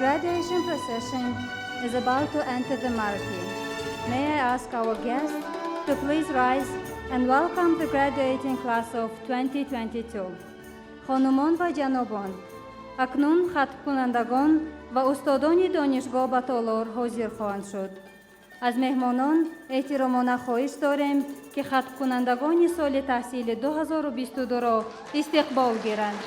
graduation procession is about to enter the marquee. May I ask our guests to please rise and welcome the graduating class of 2022. خانمان و جنابان، اکنون خطب کنندگان و استادان دانشگاه به تالار حاضر خواهند شد. از مهمانان احترامانه خواهش داریم که خطب کنندگان سال تحصیل 2022 را استقبال گیرند.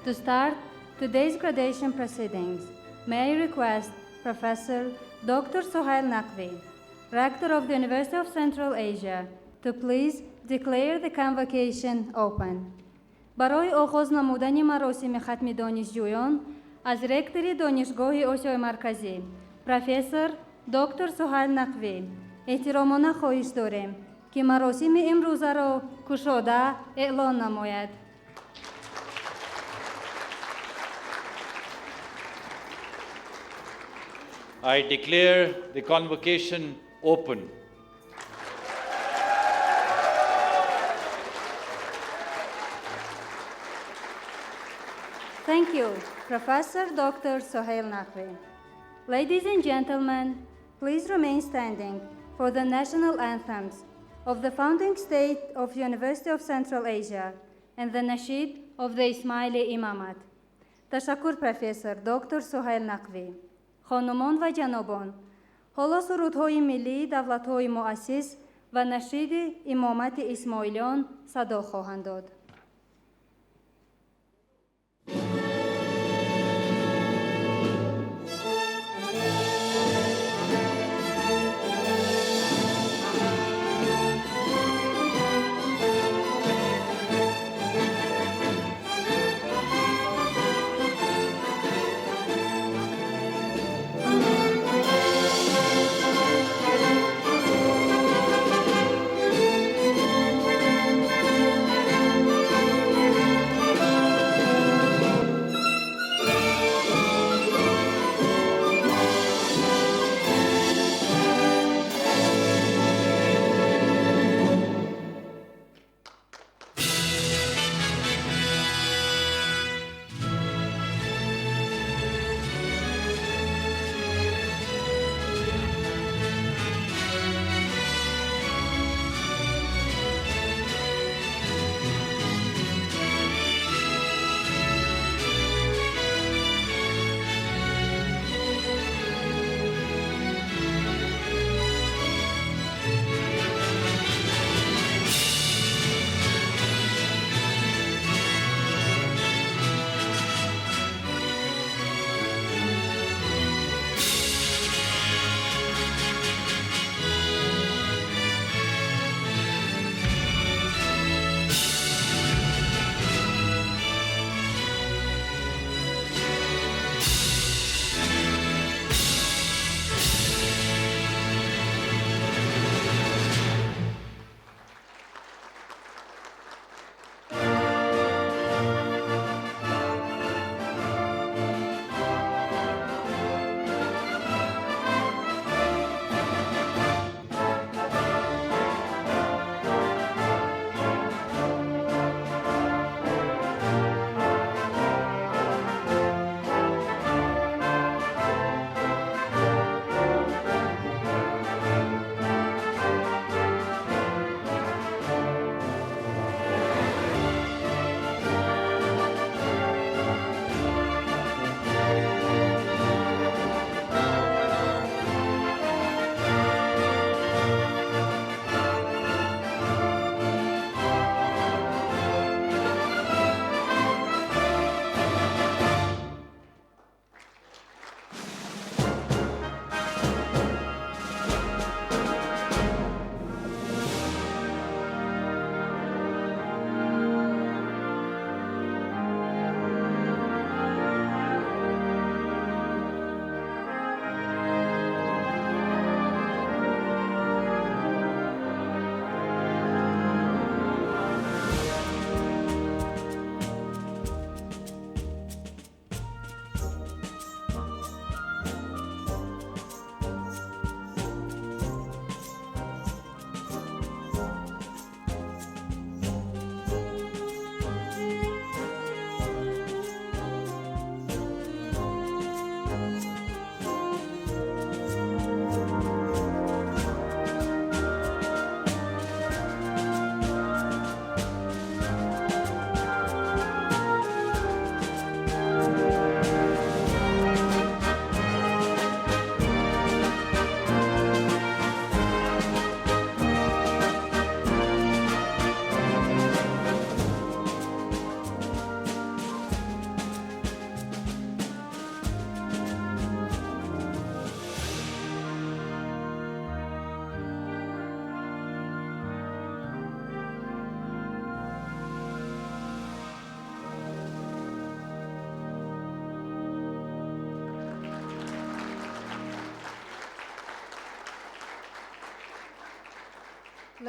To start today's graduation proceedings, may I request Professor Dr. Sohail Naqvi, Rector of the University of Central Asia, to please declare the convocation open. برای آغاز نمودن مراسم ختم دانشجویان از رکتر دانشگاه آسیای مرکزی پروفسور دکتر سهیل نقوی احترامانه خواهش داریم که مراسم امروزه را گشاده اعلان نماید. I declare the convocation open. Thank you, Professor Dr. Sohail Naqvi. Ladies and gentlemen, please remain standing for the national anthems of the founding state of the University of Central Asia and the Nasheed of the Ismaili Imamat. تشکر پروفسور دکتر سهیل نقوی. خانمان و جنابان، حالا سرودهای ملی دولت‌های مؤسس و نشید امامت اسماعیلیان صدا خواهند داد.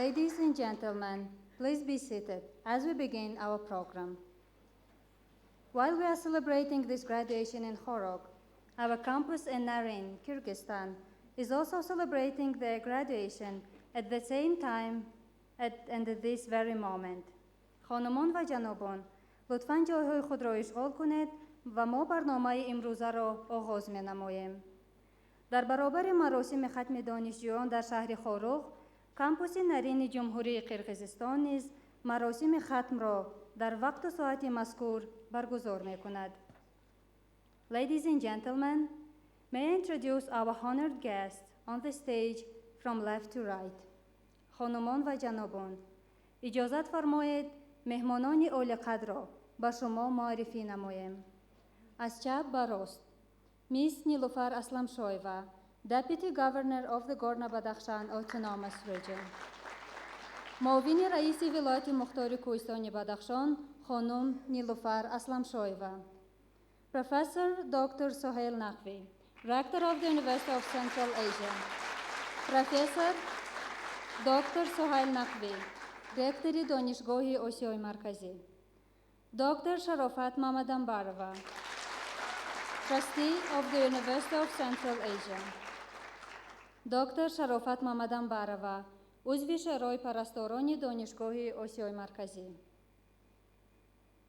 Ladies and gentlemen, please be seated as we begin our program. While we are celebrating this graduation in Khorog, our campus in Narin, Kyrgyzstan, is also celebrating their graduation at the same time and at this very moment. خانمان و جنابان، لطفاً جایهای خود را اشغال کنید و ما برنامه امروزه را آغاز می‌نماییم. در برابر مراسم ختم دانشجویان در شهر خاروغ، کمپوس نرین جمهوری قرقیزستان نیز مراسم ختم را در وقت و ساعت مذکور برگزار می‌کند. Ladies and gentlemen, may I introduce our honored guests on the stage from left to right. خانمان و جنابان، اجازت فرمایید مهمانان اولقدر را به شما معرفی نمایم. از چپ به راست، میس نیلوفر اسلمشایوا، Deputy Governor of the Gorno-Badakhshan Autonomous Region. معاون رئیس ولایت مختار کوهستان بدخشان خانم نیلوفر اسلمشایوا. Professor Dr. Sohail Naqvi, Rector of the University of Central Asia. Professor Dr. Sohail Naqvi, Rector دانشگاه آسیای مرکزی. Dr. Sharafat Mamadanbarova, Trustee of the University of Central Asia. Dr. Sharafat Mamadanbarova, عضو شورای پرستاران دانشگاه آسیای مرکزی.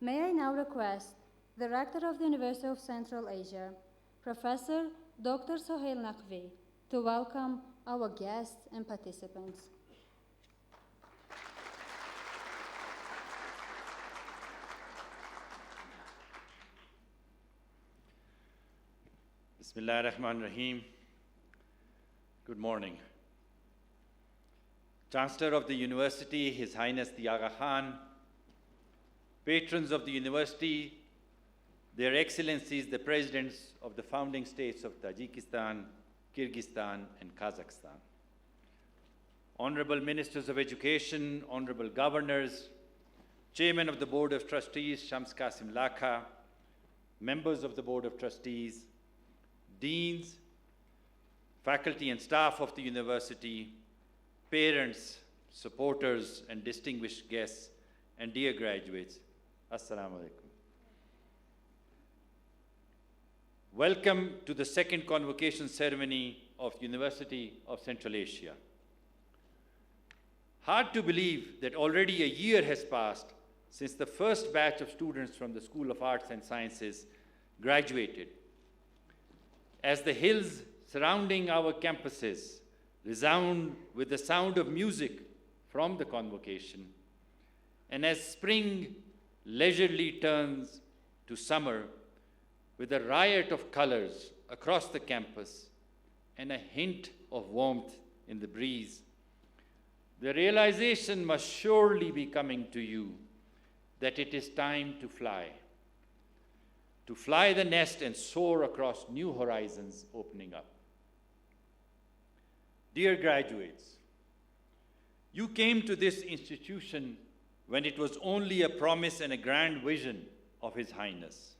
May I now request the Rector of the University of Central Asia, Professor Dr. Sohail Naqvi, to welcome our guests and participants. Bismillah ar-Rahman ar-Rahim. Good morning. Chancellor of the University, His Highness the Aga Khan, patrons of the University, Their Excellencies, the Presidents of the founding states of Tajikistan, Kyrgyzstan, and Kazakhstan, Honorable Ministers of Education, Honorable Governors, Chairman of the Board of Trustees, Shams Qasim Lakha, members of the Board of Trustees, deans, faculty and staff of the university, parents, supporters, and distinguished guests, and dear graduates, Assalamu alaikum. Welcome to the second convocation ceremony of University of Central Asia. Hard to believe that already a year has passed since the first batch of students from the School of Arts and Sciences graduated. As the hills surrounding our campuses resound with the sound of music from the convocation, and as spring leisurely turns to summer with a riot of colors across the campus and a hint of warmth in the breeze, the realization must surely be coming to you that it is time to fly the nest and soar across new horizons opening up. Dear graduates, you came to this institution when it was only a promise and a grand vision of His Highness,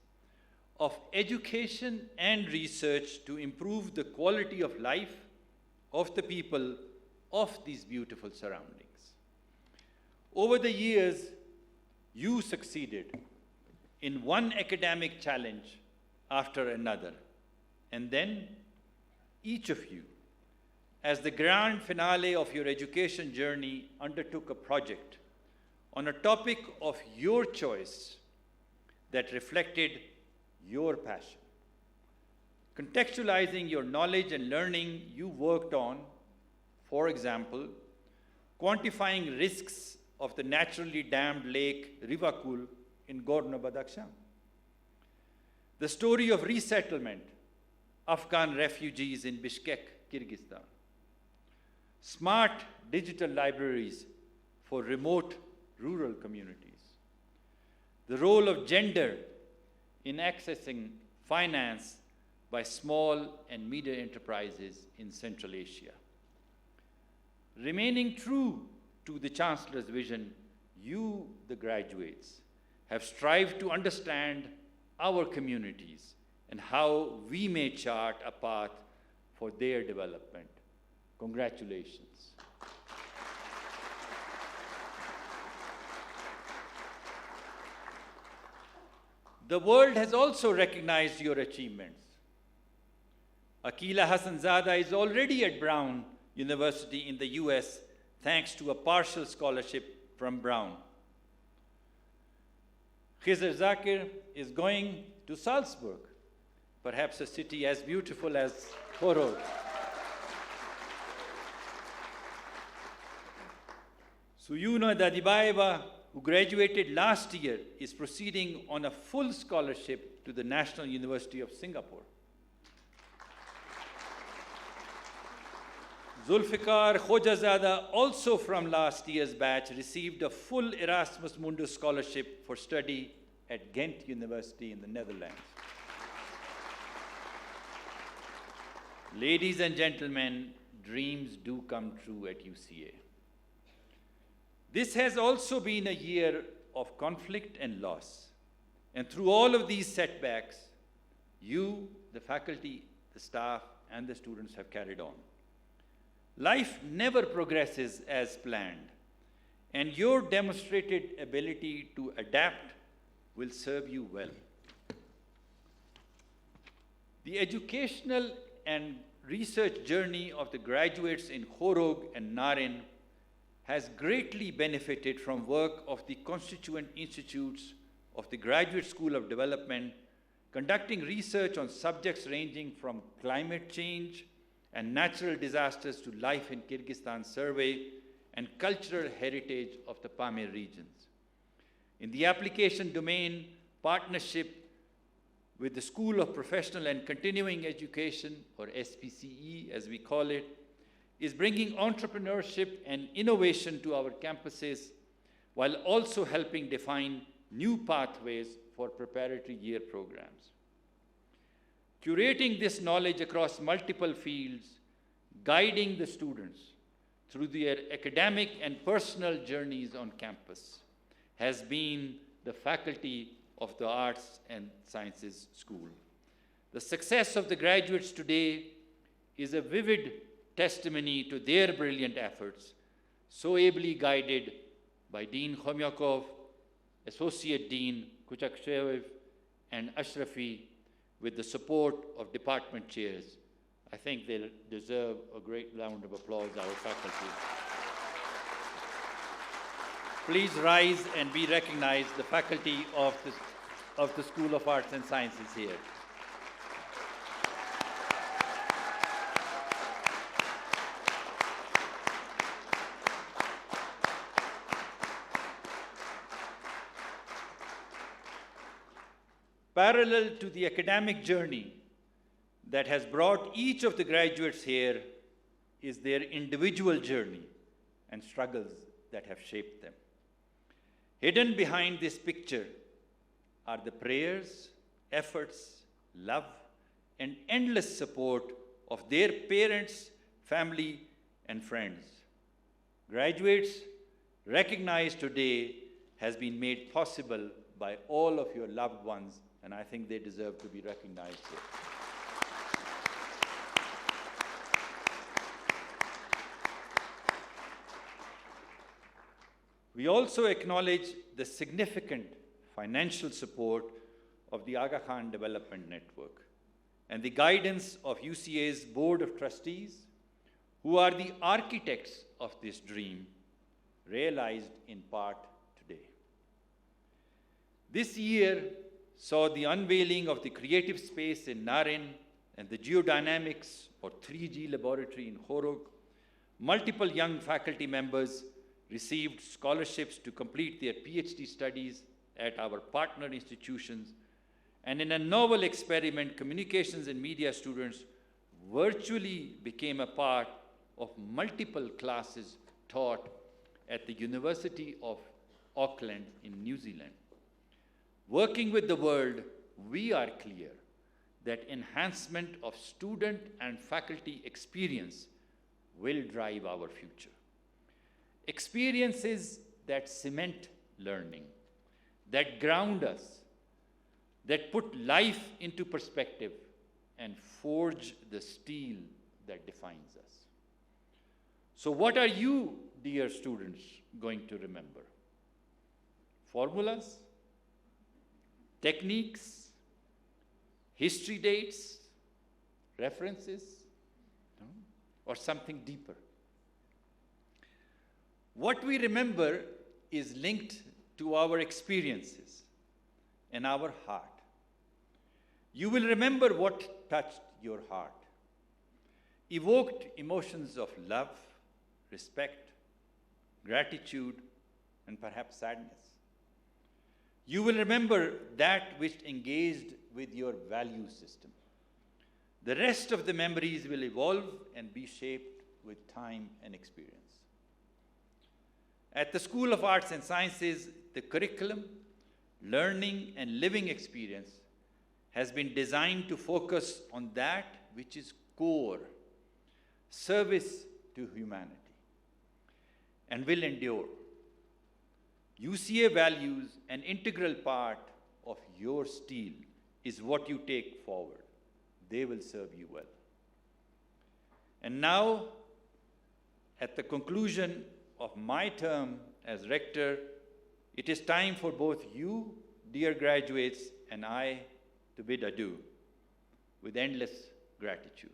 of education and research to improve the quality of life of the people of these beautiful surroundings. Over the years, you succeeded in one academic challenge after another, and then each of you, as the grand finale of your education journey, undertook a project on a topic of your choice that reflected your passion. Contextualizing your knowledge and learning, you worked on, for example, quantifying risks of the naturally dammed lake Rivakul in Gorno-Badakhshan, the story of resettlement, Afghan refugees in Bishkek, Kyrgyzstan, smart digital libraries for remote rural communities, the role of gender in accessing finance by small and medium enterprises in Central Asia. Remaining true to the Chancellor's vision, you, the graduates, have strived to understand our communities and how we may chart a path for their development. Congratulations. The world has also recognized your achievements. Akila Hassanzada is already at Brown University in the US thanks to a partial scholarship from Brown. Khizr Zakir is going to Salzburg, perhaps a city as beautiful as Khorog. Suyuna Dadibaeva, who graduated last year, is proceeding on a full scholarship to the National University of Singapore. Zulfikar Khojazada, also from last year's batch, received a full Erasmus Mundus scholarship for study at Ghent University in the Netherlands. Ladies and gentlemen, dreams do come true at UCA. This has also been a year of conflict and loss. And through all of these setbacks, you, the faculty, the staff, and the students have carried on. Life never progresses as planned, and your demonstrated ability to adapt will serve you well. The educational and research journey of the graduates in Khorog and Narin has greatly benefited from work of the constituent institutes of the Graduate School of Development, conducting research on subjects ranging from climate change and natural disasters to life in Kyrgyzstan survey and cultural heritage of the Pamir regions. In the application domain, partnership with the School of Professional and Continuing Education, or SPCE as we call it, is bringing entrepreneurship and innovation to our campuses while also helping define new pathways for preparatory year programs. Curating this knowledge across multiple fields, guiding the students through their academic and personal journeys on campus has been the faculty of the Arts and Sciences School. The success of the graduates today is a vivid testimony to their brilliant efforts, so ably guided by Dean Khomyakov, Associate Dean Kuchakshev, and Ashrafi, with the support of department chairs. I think they deserve a great round of applause, our faculty. Please rise and be recognized, the faculty of the School of Arts and Sciences here. Parallel to the academic journey that has brought each of the graduates here is their individual journey and struggles that have shaped them. Hidden behind this picture are the prayers, efforts, love, and endless support of their parents, family, and friends. Graduates, recognized today has been made possible by all of your loved ones, and I think they deserve to be recognized here. We also acknowledge the significant financial support of the Aga Khan Development Network and the guidance of UCA's Board of Trustees, who are the architects of this dream, realized in part today. This year saw the unveiling of the creative space in Narin and the geodynamics or 3G laboratory in Khorog. Multiple young faculty members received scholarships to complete their PhD studies at our partner institutions. And in a novel experiment, communications and media students virtually became a part of multiple classes taught at the University of Auckland in New Zealand. Working with the world, we are clear that enhancement of student and faculty experience will drive our future. Experiences that cement learning, that ground us, that put life into perspective and forge the steel that defines us. So what are you, dear students, going to remember? Formulas? techniques, history dates, references, no? Or something deeper? What we remember is linked to our experiences and our heart. You will remember what touched your heart, evoked emotions of love, respect, gratitude, and perhaps sadness. You will remember that which engaged with your value system. The rest of the memories will evolve and be shaped with time and experience. At the School of Arts and Sciences, the curriculum, learning, and living experience has been designed to focus on that which is core, service to humanity, and will endure. UCA values, an integral part of your steel, is what you take forward. They will serve you well. And now, at the conclusion of my term as rector, it is time for both you, dear graduates, and I to bid adieu with endless gratitude.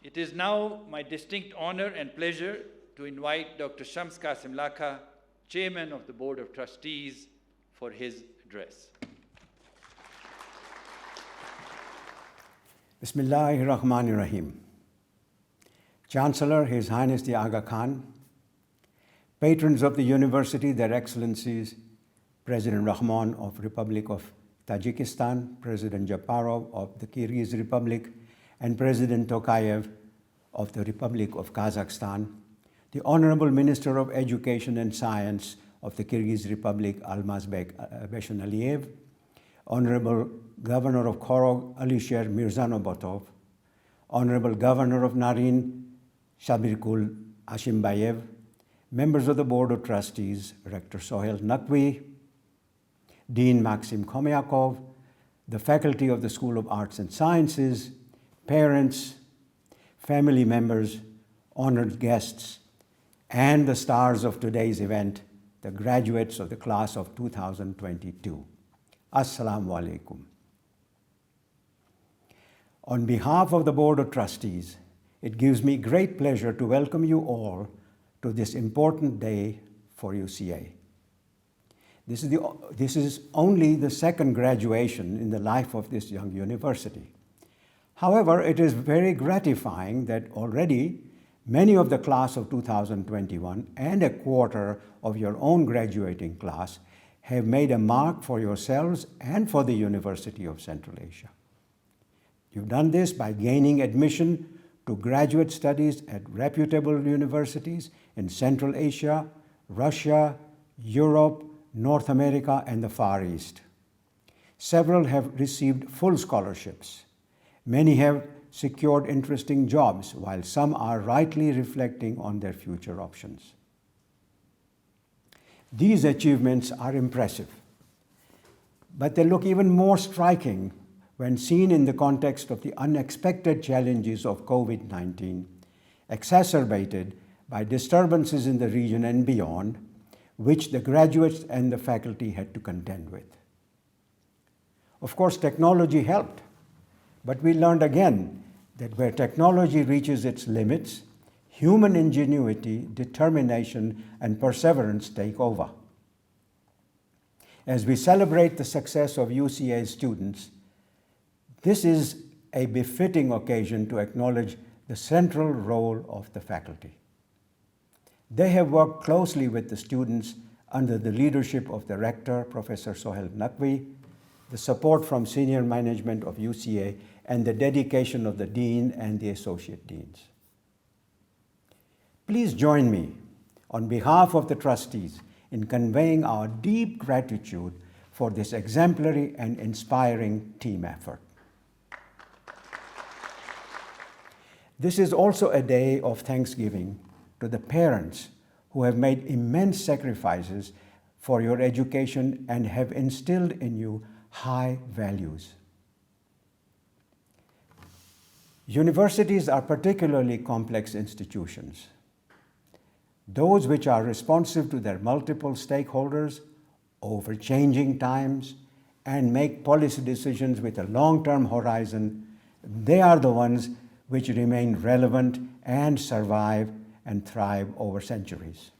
It is now my distinct honor and pleasure to invite Dr. Shams Qasim Lakha, Chairman of the Board of Trustees, for his address. Bismillahirrahmanirrahim. Chancellor, His Highness the Aga Khan, patrons of the university, Their Excellencies, President Rahman of Republic of Tajikistan, President Japarov of the Kyrgyz Republic, and President Tokayev of the Republic of Kazakhstan, the Honorable Minister of Education and Science of the Kyrgyz Republic, Almazbek Beshanaliyev, Honorable Governor of Khorog, Alisher Mirzanobotov, Honorable Governor of Narin, Shabirkul Ashimbayev, members of the Board of Trustees, Rector Sohail Naqvi, Dean Maxim Khomiakov, the faculty of the School of Arts and Sciences, parents, family members, honored guests, and the stars of today's event, the graduates of the class of 2022. Assalamu alaikum. On behalf of the Board of Trustees, it gives me great pleasure to welcome you all to this important day for UCA. This is only the second graduation in the life of this young university. However, it is very gratifying that already many of the class of 2021 and a quarter of your own graduating class have made a mark for yourselves and for the University of Central Asia. You've done this by gaining admission to graduate studies at reputable universities in Central Asia, Russia, Europe, North America, and the Far East. Several have received full scholarships. Many have secured interesting jobs, while some are rightly reflecting on their future options. These achievements are impressive, but they look even more striking when seen in the context of the unexpected challenges of COVID-19, exacerbated by disturbances in the region and beyond, which the graduates and the faculty had to contend with. Of course, technology helped, but we learned again that where technology reaches its limits, human ingenuity, determination, and perseverance take over. As we celebrate the success of UCA students, this is a befitting occasion to acknowledge the central role of the faculty. They have worked closely with the students under the leadership of the rector, Professor Sohail Naqvi, the support from senior management of UCA, and the dedication of the dean and the associate deans. Please join me on behalf of the trustees in conveying our deep gratitude for this exemplary and inspiring team effort. This is also a day of thanksgiving to the parents who have made immense sacrifices for your education and have instilled in you high values. Universities are particularly complex institutions. Those which are responsive to their multiple stakeholders over changing times and make policy decisions with a long-term horizon, they are the ones which remain relevant and survive and thrive over centuries.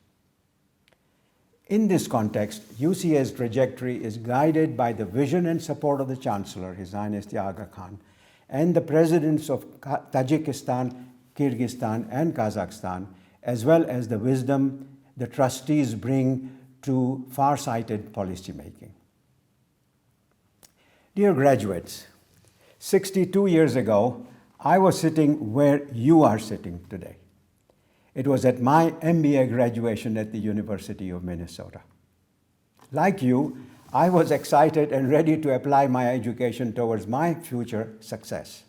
In this context, UCA's trajectory is guided by the vision and support of the Chancellor, His Highness the Aga Khan, and the presidents of Tajikistan, Kyrgyzstan, and Kazakhstan, as well as the wisdom the trustees bring to far-sighted policymaking. Dear graduates, 62 years ago, I was sitting where you are sitting today. It was at my MBA graduation at the University of Minnesota. Like you, I was excited and ready to apply my education towards my future success.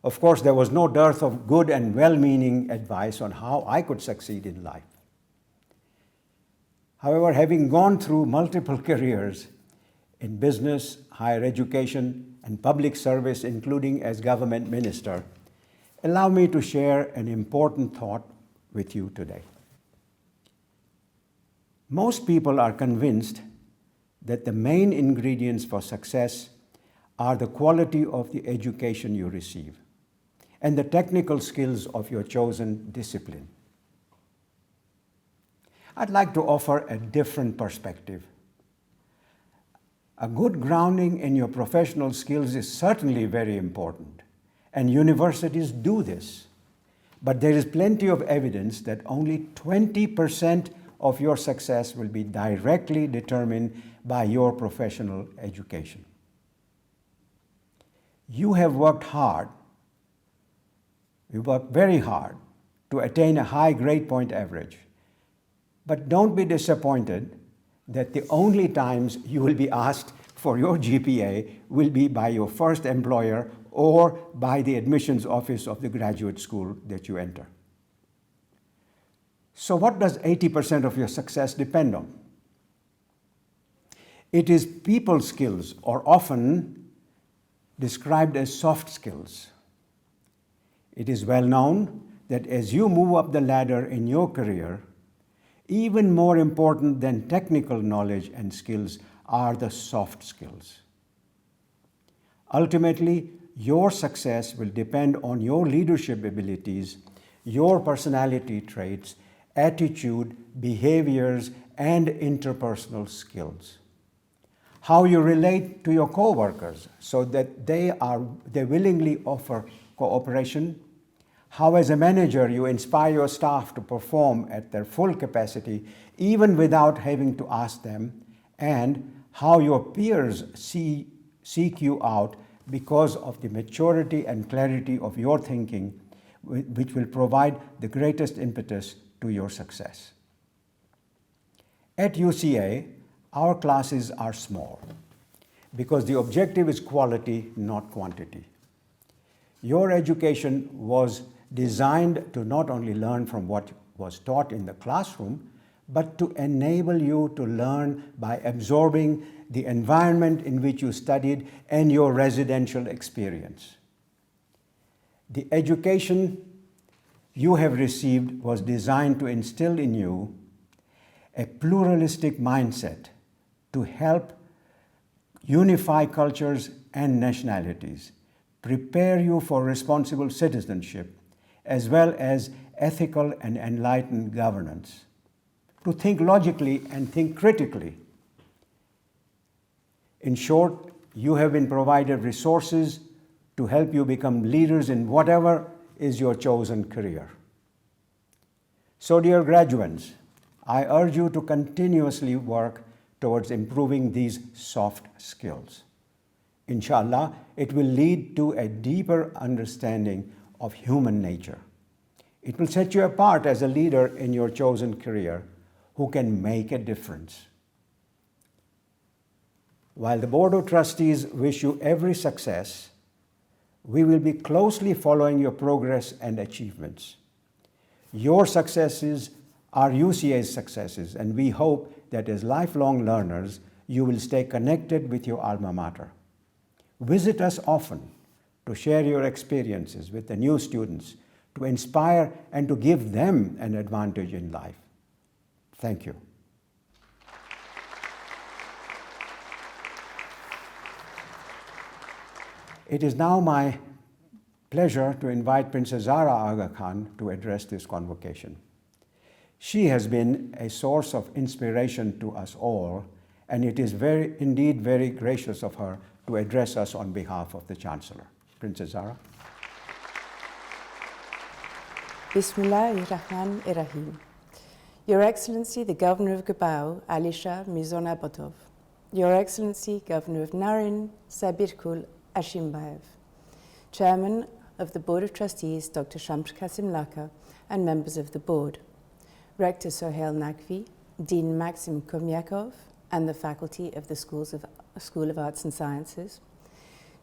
Of course, there was no dearth of good and well-meaning advice on how I could succeed in life. However, having gone through multiple careers in business, higher education, and public service, including as government minister, allow me to share an important thought with you today. Most people are convinced that the main ingredients for success are the quality of the education you receive and the technical skills of your chosen discipline. I'd like to offer a different perspective. A good grounding in your professional skills is certainly very important, and universities do this. But there is plenty of evidence that only 20% of your success will be directly determined by your professional education. You have worked hard, you worked very hard to attain a high grade point average. But don't be disappointed that the only times you will be asked for your GPA will be by your first employer or by the admissions office of the graduate school that you enter. So what does 80% of your success depend on? It is people skills, or often described as soft skills. It is well known that as you move up the ladder in your career, even more important than technical knowledge and skills are the soft skills. Ultimately, your success will depend on your leadership abilities, your personality traits, attitude, behaviors, and interpersonal skills. How you relate to your coworkers so that they willingly offer cooperation. How as a manager you inspire your staff to perform at their full capacity even without having to ask them, and how your peers seek you out because of the maturity and clarity of your thinking, which will provide the greatest impetus to your success. At UCA, our classes are small because the objective is quality, not quantity. Your education was designed to not only learn from what was taught in the classroom, but to enable you to learn by absorbing the environment in which you studied and your residential experience. The education you have received was designed to instill in you a pluralistic mindset to help unify cultures and nationalities, prepare you for responsible citizenship, as well as ethical and enlightened governance, to think logically and think critically. In short, you have been provided resources to help you become leaders in whatever is your chosen career. So, dear graduates, I urge you to continuously work towards improving these soft skills. Inshallah, it will lead to a deeper understanding of human nature. It will set you apart as a leader in your chosen career who can make a difference. While the Board of Trustees wish you every success, we will be closely following your progress and achievements. Your successes are UCA's successes, and we hope that as lifelong learners, you will stay connected with your alma mater. Visit us often to share your experiences with the new students, to inspire and to give them an advantage in life. Thank you. It is now my pleasure to invite Princess Zahra Aga Khan to address this convocation. She has been a source of inspiration to us all, and it is indeed very gracious of her to address us on behalf of the Chancellor. Princess Zahra. Bismillahirrahmanirrahim. Your Excellency, the Governor of Gabao, Alisha Mizonabotov. Your Excellency, Governor of Narin, Sabirkul Ashimbaev. Chairman of the Board of Trustees, Dr. Shams Kasim Laka, and members of the Board. Rector Sohail Naqvi, Dean Maxim Komyakov, and the faculty of the School of Arts and Sciences.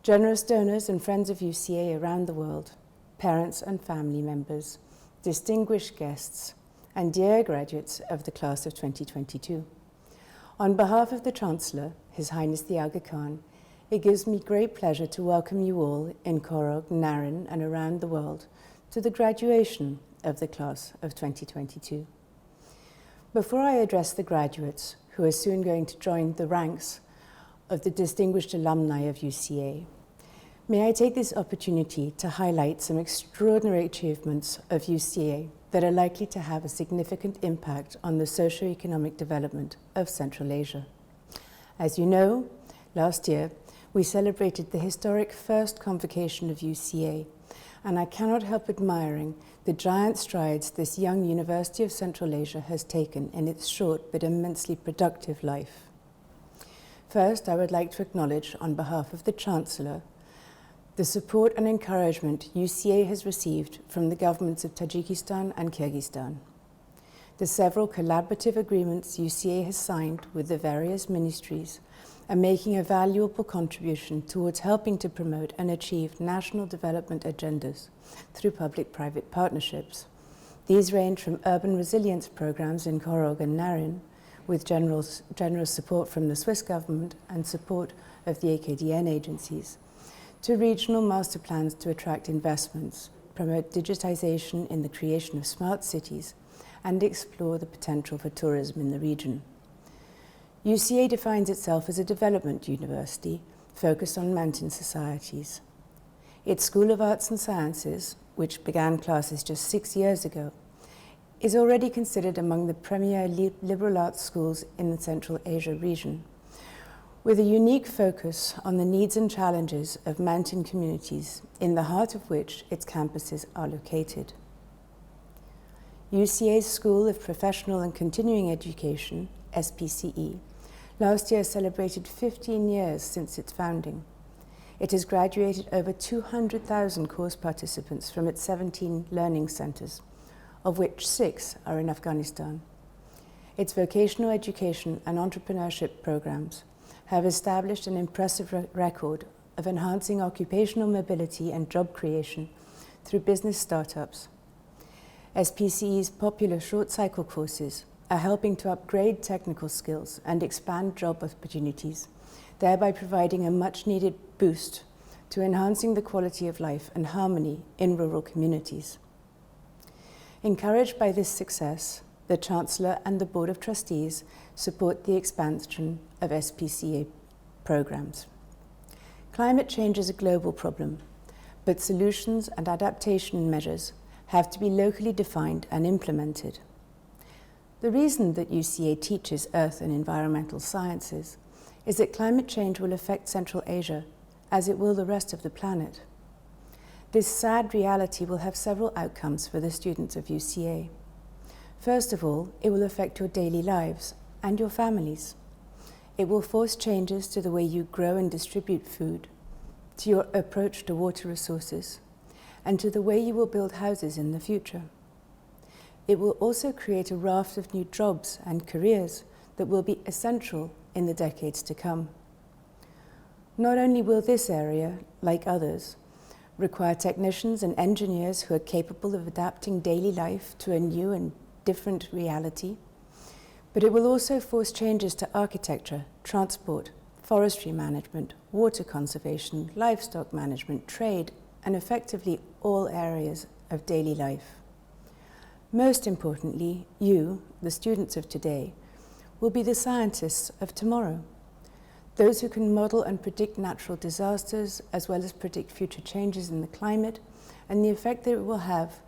Generous donors and friends of UCA around the world, parents and family members, distinguished guests, and dear graduates of the class of 2022. On behalf of the Chancellor, His Highness the Aga Khan, it gives me great pleasure to welcome you all in Khorog, Narin, and around the world to the graduation of the class of 2022. Before I address the graduates who are soon going to join the ranks of the distinguished alumni of UCA, may I take this opportunity to highlight some extraordinary achievements of UCA that are likely to have a significant impact on the socio-economic development of Central Asia. As you know, last year, we celebrated the historic first convocation of UCA, and I cannot help admiring the giant strides this young University of Central Asia has taken in its short but immensely productive life. First, I would like to acknowledge, on behalf of the Chancellor, the support and encouragement UCA has received from the governments of Tajikistan and Kyrgyzstan. The several collaborative agreements UCA has signed with the various ministries are making a valuable contribution towards helping to promote and achieve national development agendas through public-private partnerships. These range from urban resilience programs in Khorog and Narin, with generous support from the Swiss government and support of the AKDN agencies, to regional master plans to attract investments, promote digitization in the creation of smart cities, and explore the potential for tourism in the region. UCA defines itself as a development university focused on mountain societies. Its School of Arts and Sciences, which began classes just 6 years ago, is already considered among the premier liberal arts schools in the Central Asia region, with a unique focus on the needs and challenges of mountain communities, in the heart of which its campuses are located. UCA's School of Professional and Continuing Education, SPCE, last year celebrated 15 years since its founding. It has graduated over 200,000 course participants from its 17 learning centers, of which 6 are in Afghanistan. Its vocational education and entrepreneurship programs have established an impressive record of enhancing occupational mobility and job creation through business startups. SPCE's popular short-cycle courses are helping to upgrade technical skills and expand job opportunities, thereby providing a much-needed boost to enhancing the quality of life and harmony in rural communities. Encouraged by this success, the Chancellor and the Board of Trustees support the expansion of SPCA programs. Climate change is a global problem, but solutions and adaptation measures have to be locally defined and implemented. The reason that UCA teaches earth and environmental sciences is that climate change will affect Central Asia, as it will the rest of the planet. This sad reality will have several outcomes for the students of UCA. First of all, it will affect your daily lives and your families. It will force changes to the way you grow and distribute food, to your approach to water resources, and to the way you will build houses in the future. It will also create a raft of new jobs and careers that will be essential in the decades to come. Not only will this area, like others, require technicians and engineers who are capable of adapting daily life to a new and different reality, but it will also force changes to architecture, transport, forestry management, water conservation, livestock management, trade, and effectively all areas of daily life. Most importantly, you, the students of today, will be the scientists of tomorrow, those who can model and predict natural disasters as well as predict future changes in the climate and the effect that it will have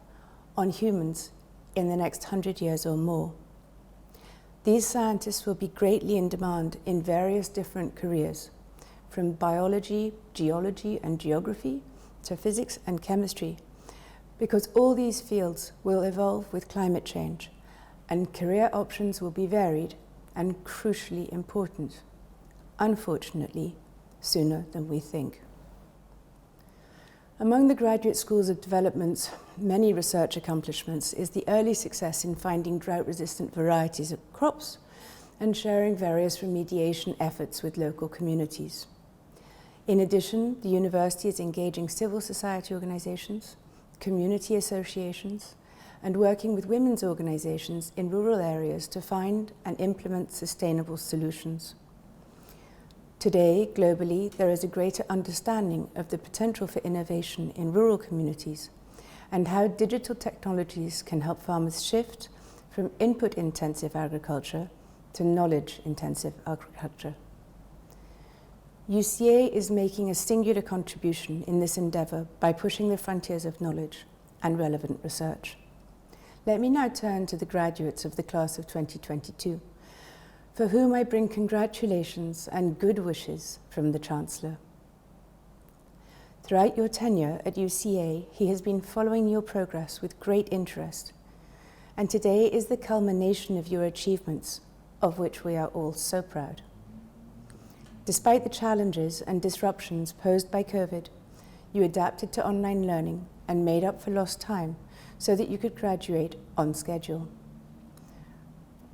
on humans in the next 100 years or more. These scientists will be greatly in demand in various different careers, from biology, geology, and geography to physics and chemistry, because all these fields will evolve with climate change, and career options will be varied and crucially important, unfortunately, sooner than we think. Among the Graduate Schools of Development's many research accomplishments is the early success in finding drought-resistant varieties of crops and sharing various remediation efforts with local communities. In addition, the university is engaging civil society organizations, community associations, and working with women's organizations in rural areas to find and implement sustainable solutions. Today, globally, there is a greater understanding of the potential for innovation in rural communities and how digital technologies can help farmers shift from input-intensive agriculture to knowledge-intensive agriculture. UCA is making a singular contribution in this endeavour by pushing the frontiers of knowledge and relevant research. Let me now turn to the graduates of the class of 2022, for whom I bring congratulations and good wishes from the Chancellor. Throughout your tenure at UCA, he has been following your progress with great interest, and today is the culmination of your achievements, of which we are all so proud. Despite the challenges and disruptions posed by COVID, you adapted to online learning and made up for lost time so that you could graduate on schedule.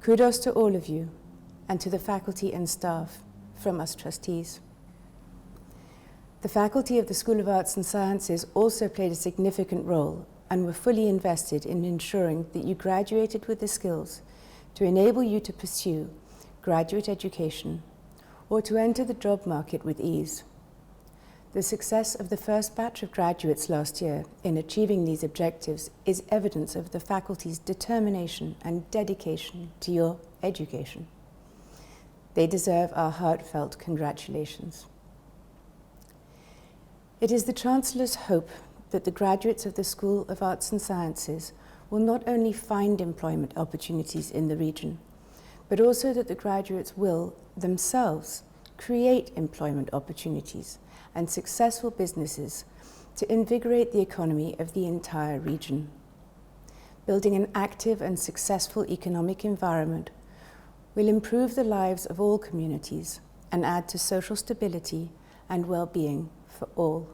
Kudos to all of you and to the faculty and staff from us trustees. The faculty of the School of Arts and Sciences also played a significant role and were fully invested in ensuring that you graduated with the skills to enable you to pursue graduate education or to enter the job market with ease. The success of the first batch of graduates last year in achieving these objectives is evidence of the faculty's determination and dedication to your education. They deserve our heartfelt congratulations. It is the Chancellor's hope that the graduates of the School of Arts and Sciences will not only find employment opportunities in the region, but also that the graduates will themselves create employment opportunities and successful businesses to invigorate the economy of the entire region. Building an active and successful economic environment will improve the lives of all communities and add to social stability and well-being for all.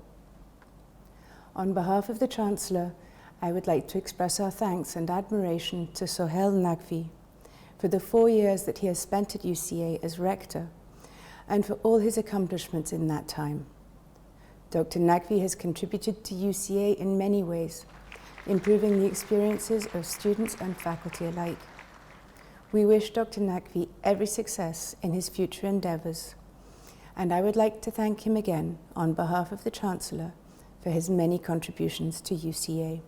On behalf of the Chancellor, I would like to express our thanks and admiration to Sohail Naqvi for the 4 years that he has spent at UCA as Rector and for all his accomplishments in that time. Dr. Naqvi has contributed to UCA in many ways, improving the experiences of students and faculty alike. We wish Dr. Naqvi every success in his future endeavours, and I would like to thank him again on behalf of the Chancellor for his many contributions to UCA.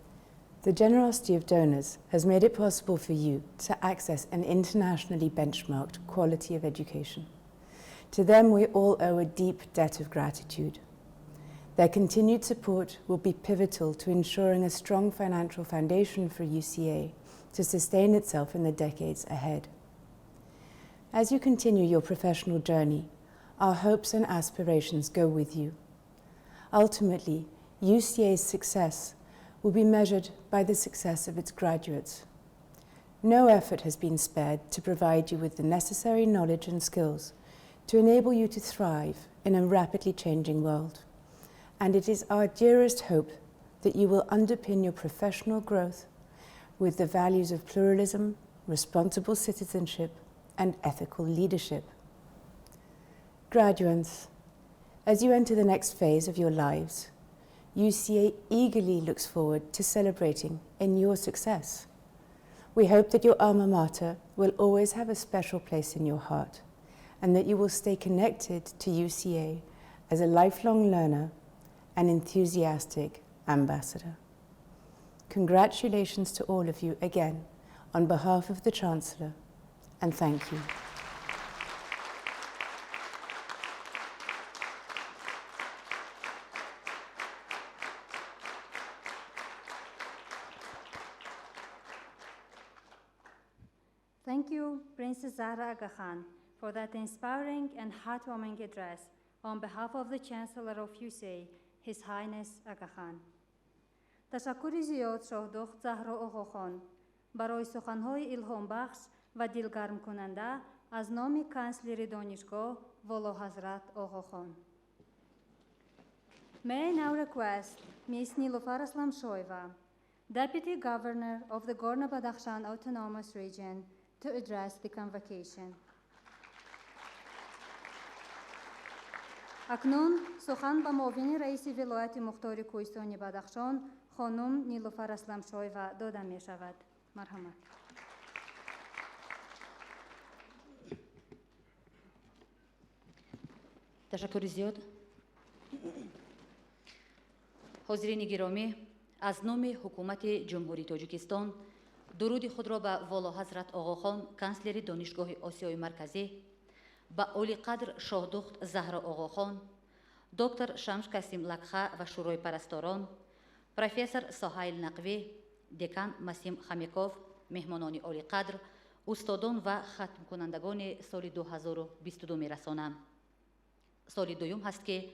The generosity of donors has made it possible for you to access an internationally benchmarked quality of education. To them, we all owe a deep debt of gratitude. Their continued support will be pivotal to ensuring a strong financial foundation for UCA to sustain itself in the decades ahead. As you continue your professional journey, our hopes and aspirations go with you. Ultimately, UCA's success will be measured by the success of its graduates. No effort has been spared to provide you with the necessary knowledge and skills to enable you to thrive in a rapidly changing world. And it is our dearest hope that you will underpin your professional growth with the values of pluralism, responsible citizenship, and ethical leadership. Graduates, as you enter the next phase of your lives, UCA eagerly looks forward to celebrating in your success. We hope that your alma mater will always have a special place in your heart and that you will stay connected to UCA as a lifelong learner and enthusiastic ambassador. Congratulations to all of you again on behalf of the Chancellor, and thank you. Thank you, Princess Zahra Aga Khan, for that inspiring and heartwarming address on behalf of the Chancellor of UCA, His Highness Aga Khan. تشکر زیاد شاه دختر زهرا آقا خان برای سخنهای الهام بخش و دلگرم کننده از نام کانسلر دانشگاه والا حضرت آقا خان. May I now request Ms. Nilofar Aslamshoeva, Deputy Governor of the Gorno-Badakhshan Autonomous Region, to address the convocation. اکنون سخن به معاون رئیس ولایت مختار کوهستان بدخشان خانم نیلوفر اسلمشایوه داده می شود. مرحمت. تشکر زیاد. حاضرین گرامی، از نام حکومت جمهوری تاجیکستان درود خود را به والا حضرت آقا خان کانسلر دانشگاه آسیای مرکزی، به اولی قدر شاه دختر زهرا آقا خان، دکتر شمش کسیم لکخه و شورای پرستاران، پروفسور سهیل نقوی، دکان مسیم خمیکوف، مهمانان اولی قدر، استادان و ختم کنندگان سال 2022 میرسانم. سال دوم هست که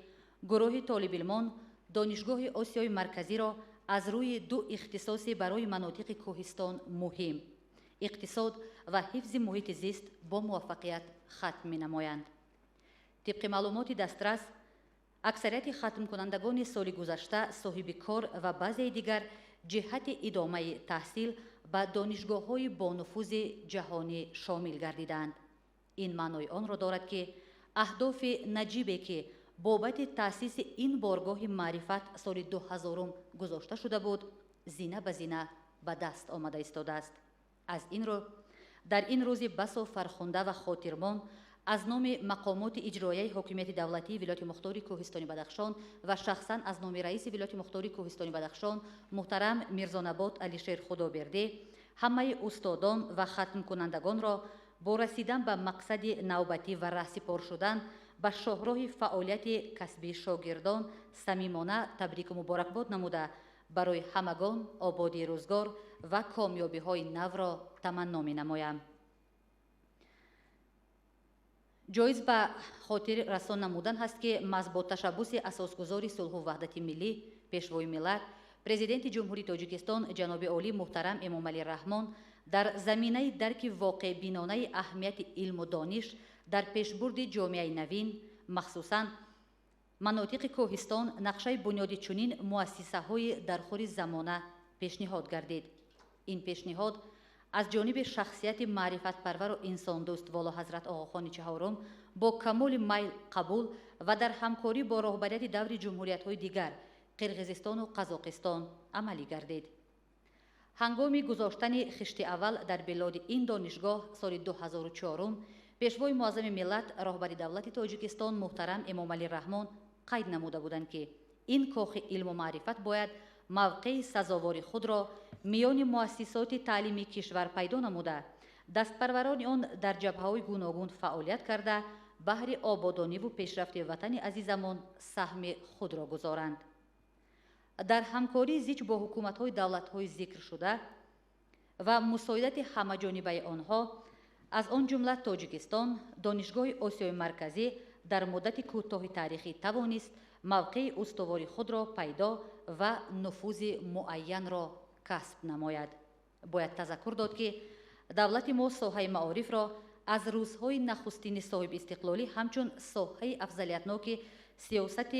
گروه طالب علمان دانشگاه آسیای مرکزی را از روی دو اختصاص برای مناطق کوهستان مهم، اقتصاد و حفظ محیط زیست، با موفقیت ختم می نمایند. طبق معلومات دسترس، اکثریت ختم کنندگان سال گذشته صاحب کار و بعضی دیگر جهت ادامه تحصیل به دانشگاه‌های با نفوذ جهانی شامل گردیدند. این معنای آن را دارد که اهداف نجیبی که بابت تأسیس این بارگاه معرفت سال 2000 گذاشته شده بود، زینه به زینه به دست آمده ایستاده است. از این رو در این روز بسا فرخنده و خاطرمان از نام مقامات اجرایی حکومت دولتی ولایت مختار کوهستان بدخشان و شخصا از نام رئیس ولایت مختار کوهستان بدخشان محترم میرزانباد علیشیر خدابرده، همه استادان و ختم کنندگان را با رسیدن به مقصد نوبتی و رهسپار شدن به شاهراه فعالیت کسبی شاگردان صمیمانه تبریک و مبارکباد نموده برای همگان آبادی روزگار و کامیابی های نو را تمنا می نمایم. جایز به خاطر رسان نمودن هست که محض با تشبث اساسگزار صلح و وحدت ملی پیشوای ملت پرزیدنت جمهوری تاجیکستان جناب عالی محترم امام علی رحمان در زمینه درک واقع بینانه اهمیت علم و دانش در پیشبرد جامعه نوین، مخصوصاً مناطق کوهستان، نقشه بنیادی چنین مؤسسه های در خور زمانه پیشنهاد گردید. این پیشنهاد از جانب شخصیت معرفت پرور و انسان دوست والا حضرت آقا خان چهارم با کمال میل قبول و در همکاری با رهبریت دور جمهوریت های دیگر قرقیزستان و قزاقستان عملی گردید. هنگام گذاشتن خشت اول در بلاد این دانشگاه سال 2004 پیشوای معظم ملت رهبر دولت تاجیکستان محترم امام علی رحمان قید نموده بودند که این کاخ علم و معرفت باید موقع سزاوار خود را میان مؤسسات تعلیمی کشور پیدا نموده دستپروران آن در جبهه‌های گوناگون فعالیت کرده بهر آبادانی و پیشرفت وطن عزیزمان سهم خود را گذارند. در همکاری زیچ با حکومت‌های دولت‌های ذکر شده و مساعدت همه‌جانبه آنها از آن جمله تاجیکستان دانشگاه آسیای مرکزی در مدت کوتاه تاریخی توانست موقع استواری خود را پیدا و نفوذ معین را کسب نماید. باید تذکر داد که دولت ما ساحه معارف را از روزهای نخستین صاحب استقلالی همچون ساحه افضلیتناک سیاست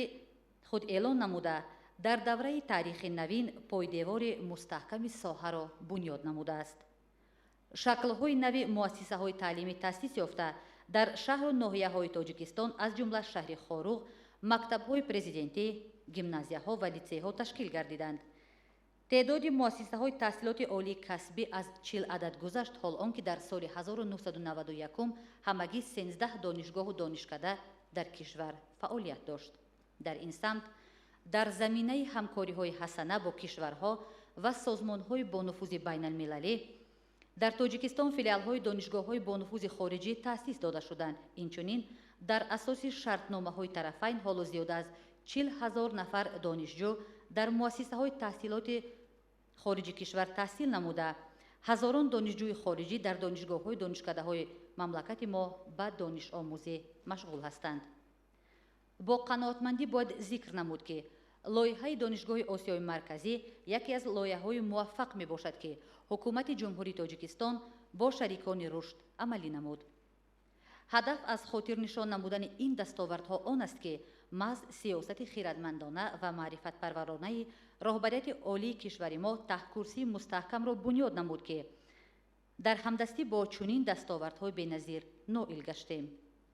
خود اعلان نموده در دوره تاریخ نوین پایدیوار مستحکم ساحه را بنیاد نموده است. شکل‌های نوی مؤسسه‌های تعلیمی تأسیس یافته در شهر و ناحیه‌های تاجیکستان از جمله شهر خاروغ مکتب‌های پرزیدنتی، گیمنازیاها و لیسی‌ها تشکیل گردیدند. تعداد مؤسسه‌های تحصیلات عالی کسبی از 40 عدد گذشت، حال آنکه در سال 1991 همگی 13 دانشگاه و دانشکده در کشور فعالیت داشت. در این سمت در زمینه همکاری‌های حسنه با کشورها و سازمان‌های با نفوذ بین‌المللی در تاجیکستان فیلیال‌های دانشگاه‌های با نفوذ خارجی تأسیس داده شدند. اینچنین در اساس شرطنامه‌های طرفین حالا زیاد از 40,000 نفر دانشجو در مؤسسه‌های تحصیلات خارجی کشور تحصیل نموده، هزاران دانشجوی خارجی در دانشگاه‌های دانشکده‌های مملکت ما به دانش آموزی مشغول هستند. با قناعتمندی باید ذکر نمود که لایحه دانشگاه آسیای مرکزی یکی از لایحه‌های موفق میباشد که حکومت جمهوری تاجیکستان با شریکان رشد عملی نمود. هدف از خاطر نشان نمودن این دستاوردها آن است که محض سیاست خیرتمندانه و معرفت پرورانه رهبریت عالی کشور ما تحکرسی مستحکم را بنیاد نمود که در همدستی با چنین دستاوردهای بی‌نظیر نائل گشتیم.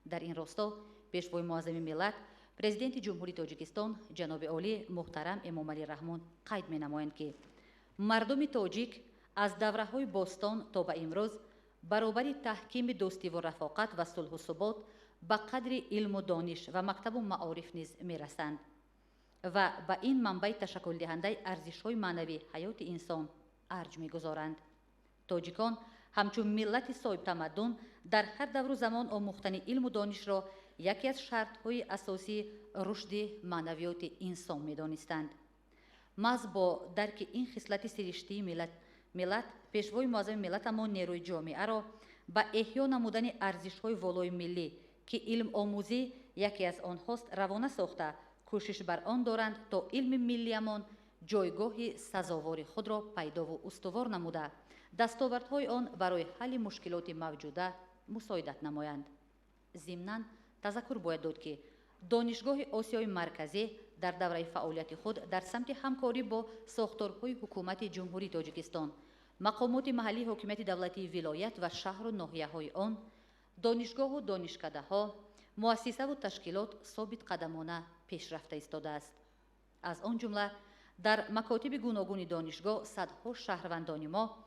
در این راستا پیشوای معظم ملت پرزیدنت جمهوری تاجیکستان جناب عالی محترم امامعلی رحمان قید می‌نمایند که مردم تاجیک از دوره‌های باستان تا به امروز برابر تحکیم دوستی و رفاقت و صلح و ثبات به قدر علم و دانش و مکتب و معارف نیز می‌رسند و به این منبع تشکل دهنده ارزش‌های معنوی حیات انسان ارج می‌گذارند. تاجیکان همچون ملت صاحب تمدن در هر دور و زمان آموختن علم و دانش را یکی از شرط‌های اساسی رشد معنویات انسان می‌دانستند. محض با درک این خصلت سرشتی ملت پیشوای معظم ملت اما نیروی جامعه را به احیا نمودن ارزش‌های والای ملی که علم آموزی یکی از آنهاست روانه ساخته کوشش بر آن دارند تا علم ملیمان جایگاه سزاوار خود را پیدا و استوار نموده دستاوردهای آن برای حل مشکلات موجوده مساعدت نمایند. ضمناً تذکر باید داد که دانشگاه آسیای مرکزی در دوره فعالیت خود در سمت همکاری با ساختارهای حکومت جمهوری تاجیکستان، مقامات محلی حاکمیت دولتی ولایت و شهر و ناحیه‌های آن، دانشگاه و دانشکده‌ها، مؤسسه و تشکیلات ثابت قدمانه پیشرفته ایستاده است. از آن جمله در مکاتب گوناگون دانشگاه صدها شهروندان ما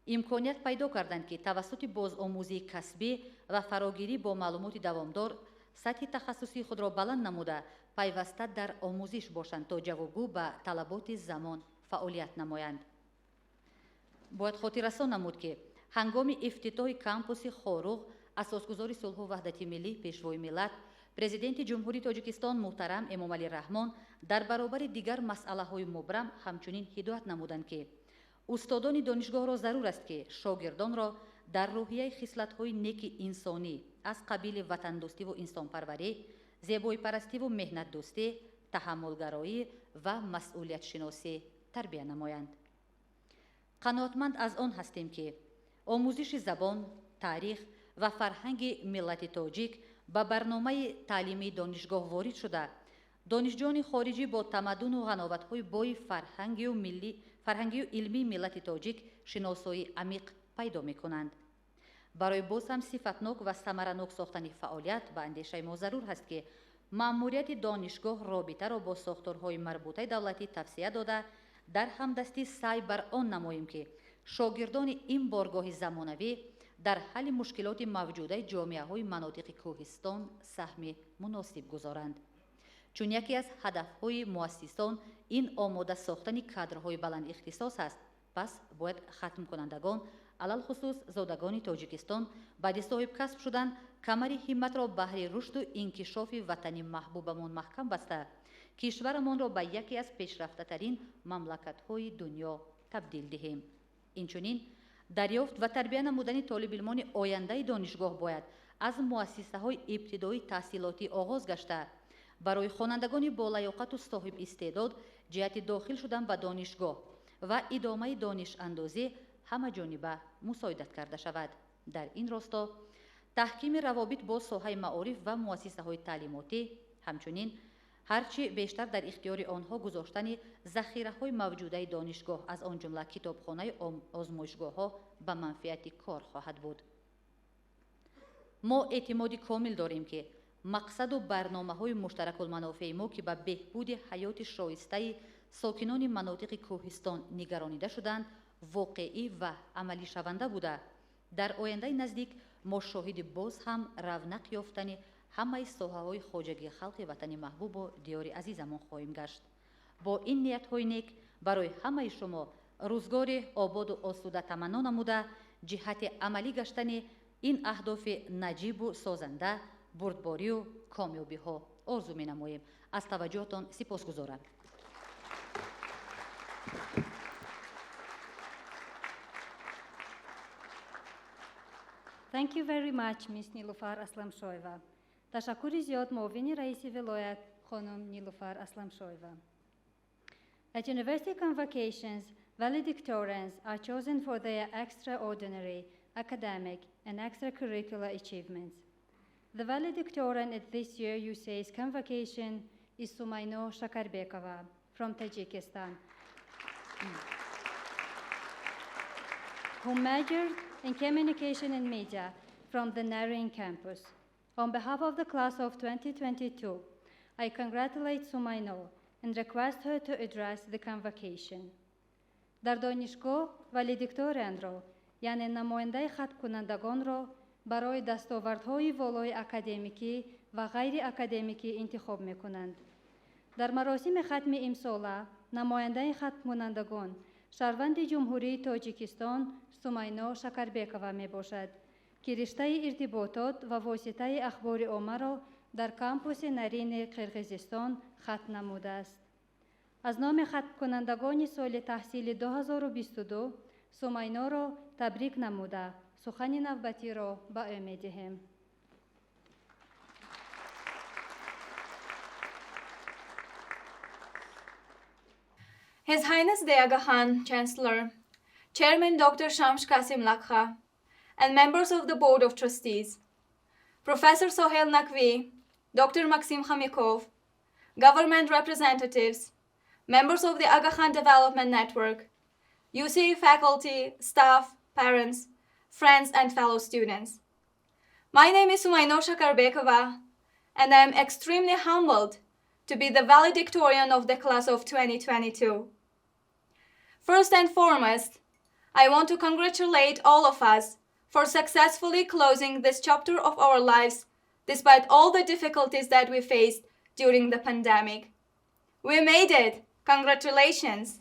امکانیت پیدا کردند که توسط بازآموزی کسبی و فراگیری با معلومات دوامدار سطح تخصصی خود را بلند نموده پیوسته در آموزش باشند تا جوابگو به طلبات زمان فعالیت نمایند. باید خاطررسان نمود که هنگام افتتاح کمپوس خورغ اساسگزار صلح و وحدت ملی پیشوای ملت پرزیدنت جمهوری تاجیکستان محترم امامعلی رحمان در برابر دیگر مسئله‌های مبرم همچنین هدایت نمودند که استادان دانشگاه را ضرور است که شاگردان را در روحیه خصلت‌های نیک انسانی از قبیل وطن دوستی و انسان پروری، زیبایی پرستی و مهنت دوستی، تحملگرایی و مسئولیت شناسی تربیت نمایند. قناعتمند از آن هستیم که آموزش زبان، تاریخ و فرهنگ ملت تاجیک به برنامه تعلیمی دانشگاه وارد شده دانشجویان خارجی با تمدن و غناوت‌های بای فرهنگی و علمی ملت تاجیک شناسایی عمیق پیدا می‌کنند. برای باز هم صفتناک و ثمره‌ناک ساختن فعالیت به اندیشه ما ضرور است که مأموریت دانشگاه رابطه را با ساختارهای مربوطه دولتی توسعه داده در همدستی سعی بر آن نماییم که شاگردان این بارگاه زمانوی در حل مشکلات موجوده جامعه‌های مناطق کوهستان سهم مناسب گذارند. چون یکی از هدف‌های مؤسسان این آماده ساختن کادرهای بلند اختصاص است، پس باید ختم کنندگان علل خصوص زادگان تاجیکستان بعد صاحب کسب شدن کمر همت را بهر رشد و انکشاف وطن محبوبمان محکم بسته کشورمان را به یکی از پیشرفته ترین مملکت‌های دنیا تبدیل دهیم. اینچنین دریافت و تربیت نمودن طالب علمان آینده دانشگاه باید از مؤسسه‌های ابتدایی تحصیلاتی آغاز گشته برای خوانندگان با لیاقت و صاحب استعداد جهت داخل شدن به دانشگاه و ادامه دانش اندازی همه جانبه مساعدت کرده شود. در این راستا تحکیم روابط با ساحه معارف و مؤسسه‌های تعلیماتی همچنین هرچی بیشتر در اختیار آنها گذاشتن ذخیره‌های موجوده دانشگاه از آن جمله کتابخانه آزمایشگاه‌ها به منفعت کار خواهد بود. ما اعتماد کامل داریم که مقصد و برنامه‌های مشترک المنافع ما که به بهبود حیات شایسته ساکنان مناطق کوهستان نگرانیده شدند واقعی و عملی شونده بوده. در آینده نزدیک ما شاهد باز هم رونق یافتن ҳамаи соҳаҳои хоҷагии халқи ватани маҳбубу диёри азизамон хоҳем гашт. бо ин ниятҳои нек барои ҳамаи шумо рӯзгори ободу осуда таманно намуда ҷиҳати амалӣ гаштани ин аҳдофи наҷибу созанда бурдборию комёбиҳо орзу менамоем. аз таваҷҷуҳатон сипосгузорам. Thank you very much, Ms. Nilufar Aslamshoeva. Tashakuri ziyod muavini raisi viloyat Khonum Nilufar Aslamshoeva. At university convocations, valedictorians are chosen for their extraordinary academic and extracurricular achievements. The valedictorian at this year UCA's convocation is Sumayno Shakarbekova from Tajikistan, who majored in communication and media from the Narin campus. On behalf of the class of 2022, I congratulate Sumayno and request her to address the convocation. Дар донишгоҳ валидикторианро, яъне намояндаи хаткунандагонро барои дастовардҳои волои академикӣ ва ғайри академикӣ интихоб мекунанд. дар маросими хатми имсола намояндаи хаткунандагон шаҳрванди ҷумҳурии тоҷикистон Сумайно Шакарбекова мебошад, ки риштаи иртиботот ва воситаи ахбори оммаро дар кампуси Нарини Қирғизистон хатм намудааст. аз номи хаткунандагони соли таҳсили 2022 Сумайноро табрик намуда сухани навбатиро ба ӯ медиҳем. His Highness the Aga Khan, Chancellor, Chairman Dr. Shamsh Qasim Lakha, and members of the Board of Trustees, Professor Sohail Naqvi, Dr. Maxim Khamikov, government representatives, members of the Aga Khan Development Network, UCA faculty, staff, parents, friends, and fellow students. My name is Sumayno Shakarbekova, and I am extremely humbled to be the valedictorian of the class of 2022. First and foremost, I want to congratulate all of us for successfully closing this chapter of our lives despite all the difficulties that we faced during the pandemic. We made it! Congratulations!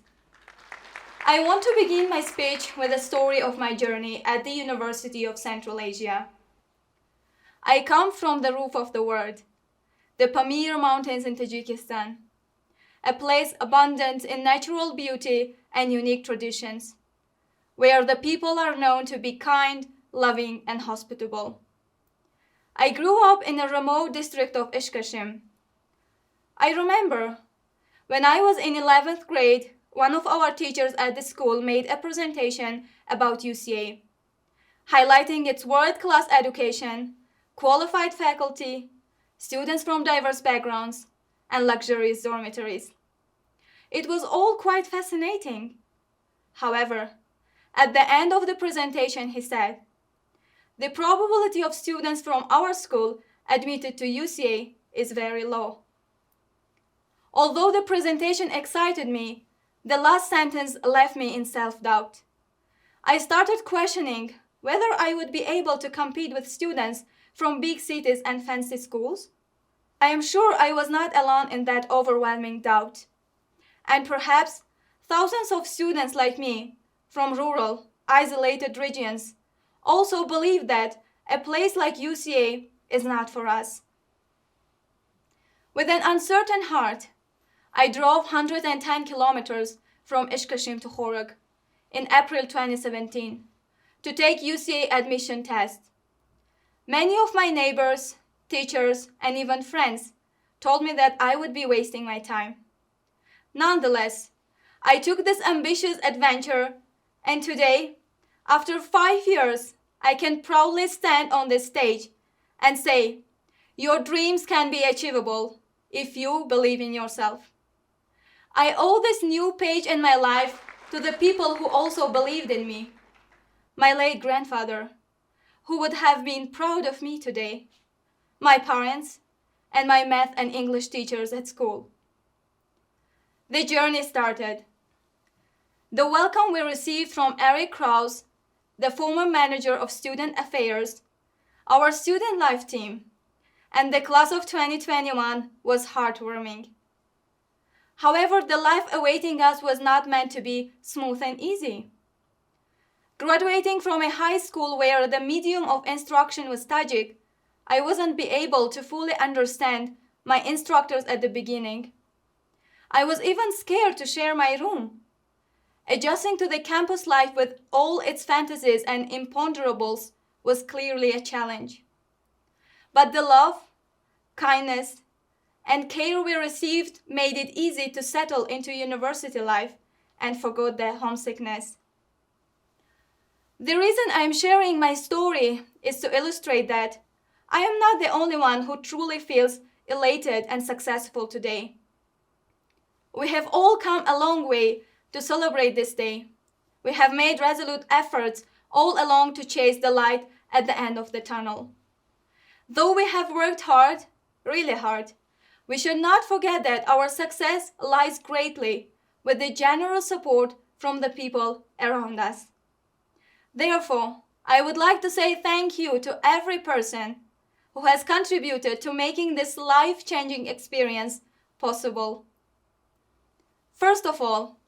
I want to begin my speech with a story of my journey at the University of Central Asia. I come from the roof of the world, the Pamir Mountains in Tajikistan, a place abundant in natural beauty and unique traditions, where the people are known to be kind, loving, and hospitable. I grew up in a remote district of Ishkashim. I remember when I was in 11th grade, one of our teachers at the school made a presentation about UCA, highlighting its world-class education, qualified faculty, students from diverse backgrounds, and luxurious dormitories. It was all quite fascinating. However, at the end of the presentation, he said, "The probability of students from our school admitted to UCA is very low." Although the presentation excited me, the last sentence left me in self-doubt. I started questioning whether I would be able to compete with students from big cities and fancy schools. I am sure I was not alone in that overwhelming doubt. And perhaps thousands of students like me from rural, isolated regions also believe that a place like UCA is not for us. With an uncertain heart, I drove 110 kilometers from Ishkashim to Khorog in April 2017 to take UCA admission test. Many of my neighbors, teachers, and even friends told me that I would be wasting my time. Nonetheless, I took this ambitious adventure, and today, after 5 years, I can proudly stand on this stage and say, your dreams can be achievable if you believe in yourself. I owe this new page in my life to the people who also believed in me. My late grandfather, who would have been proud of me today, my parents, and my math and English teachers at school. The journey started. The welcome we received from Eric Krause, the former manager of student affairs, our student life team, and the class of 2021 was heartwarming. However, the life awaiting us was not meant to be smooth and easy. Graduating from a high school where the medium of instruction was Tajik, I wasn't be able to fully understand my instructors at the beginning. I was even scared to share my room. Adjusting to the campus life with all its fantasies and imponderables was clearly a challenge. But the love, kindness, and care we received made it easy to settle into university life and forget the homesickness. The reason I am sharing my story is to illustrate that I am not the only one who truly feels elated and successful today. We have all come a long way to celebrate this day. We have made resolute efforts all along to chase the light at the end of the tunnel. Though we have worked hard, really hard, we should not forget that our success lies greatly with the generous support from the people around us. Therefore, I would like to say thank you to every person who has contributed to making this life-changing experience possible. First of all,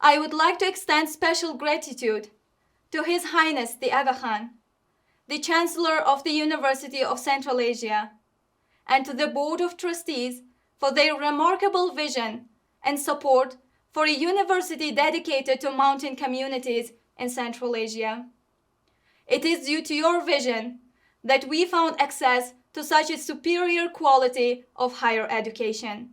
I would like to extend special gratitude to His Highness the Aga Khan, the Chancellor of the University of Central Asia, and to the Board of Trustees for their remarkable vision and support for a university dedicated to mountain communities in Central Asia. It is due to your vision that we found access to such a superior quality of higher education.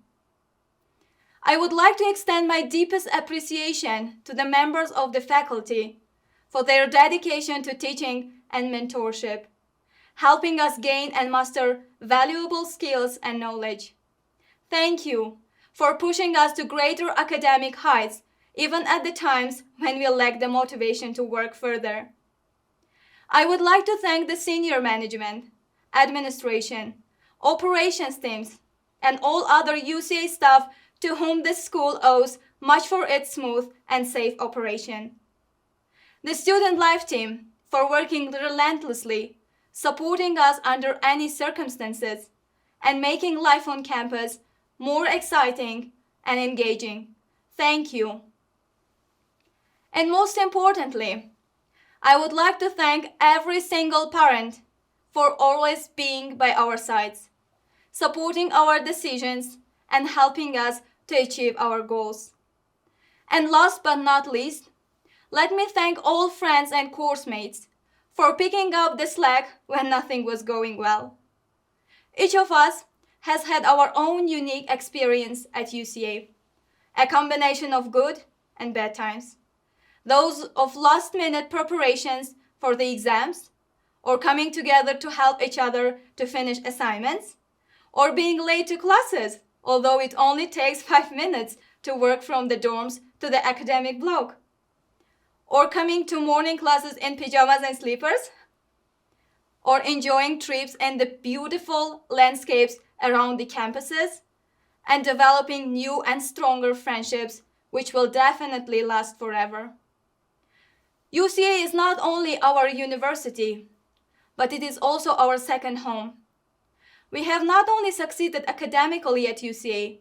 I would like to extend my deepest appreciation to the members of the faculty for their dedication to teaching and mentorship, helping us gain and master valuable skills and knowledge. Thank you for pushing us to greater academic heights, even at the times when we lack the motivation to work further. I would like to thank the senior management, administration, operations teams, and all other UCA staff to whom this school owes much for its smooth and safe operation. The student life team for working relentlessly, supporting us under any circumstances, and making life on campus more exciting and engaging. Thank you. And most importantly, I would like to thank every single parent for always being by our sides, supporting our decisions and helping us to achieve our goals. And last but not least, let me thank all friends and course mates for picking up the slack when nothing was going well. Each of us has had our own unique experience at UCA, a combination of good and bad times. Those of last-minute preparations for the exams, or coming together to help each other to finish assignments, or being late to classes, although it only takes 5 minutes to work from the dorms to the academic block, or coming to morning classes in pajamas and slippers, or enjoying trips in the beautiful landscapes around the campuses, and developing new and stronger friendships which will definitely last forever. UCA is not only our university, but it is also our second home. We have not only succeeded academically at UCA,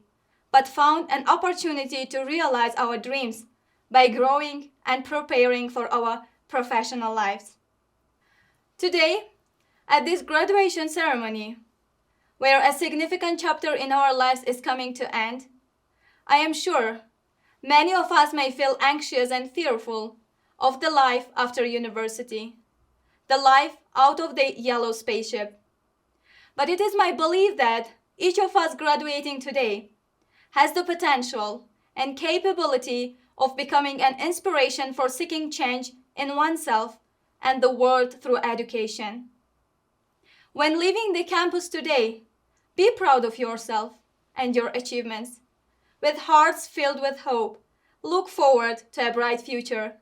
but found an opportunity to realize our dreams by growing and preparing for our professional lives. Today, at this graduation ceremony, where a significant chapter in our lives is coming to end, I am sure many of us may feel anxious and fearful of the life after university, the life out of the yellow spaceship. But it is my belief that each of us graduating today has the potential and capability of becoming an inspiration for seeking change in oneself and the world through education. When leaving the campus today, be proud of yourself and your achievements. With hearts filled with hope, look forward to a bright future.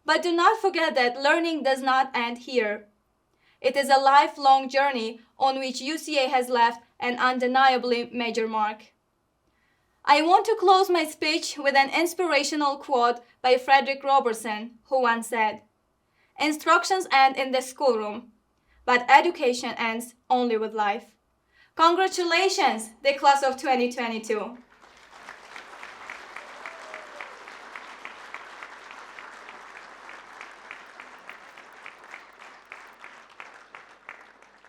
But do not forget that learning does not end here. It is a lifelong journey on which UCA has left an undeniably major mark. I want to close my speech with an inspirational quote by Frederick Robertson, who once said, "Instructions end in the schoolroom, but education ends only with life." Congratulations, the class of 2022.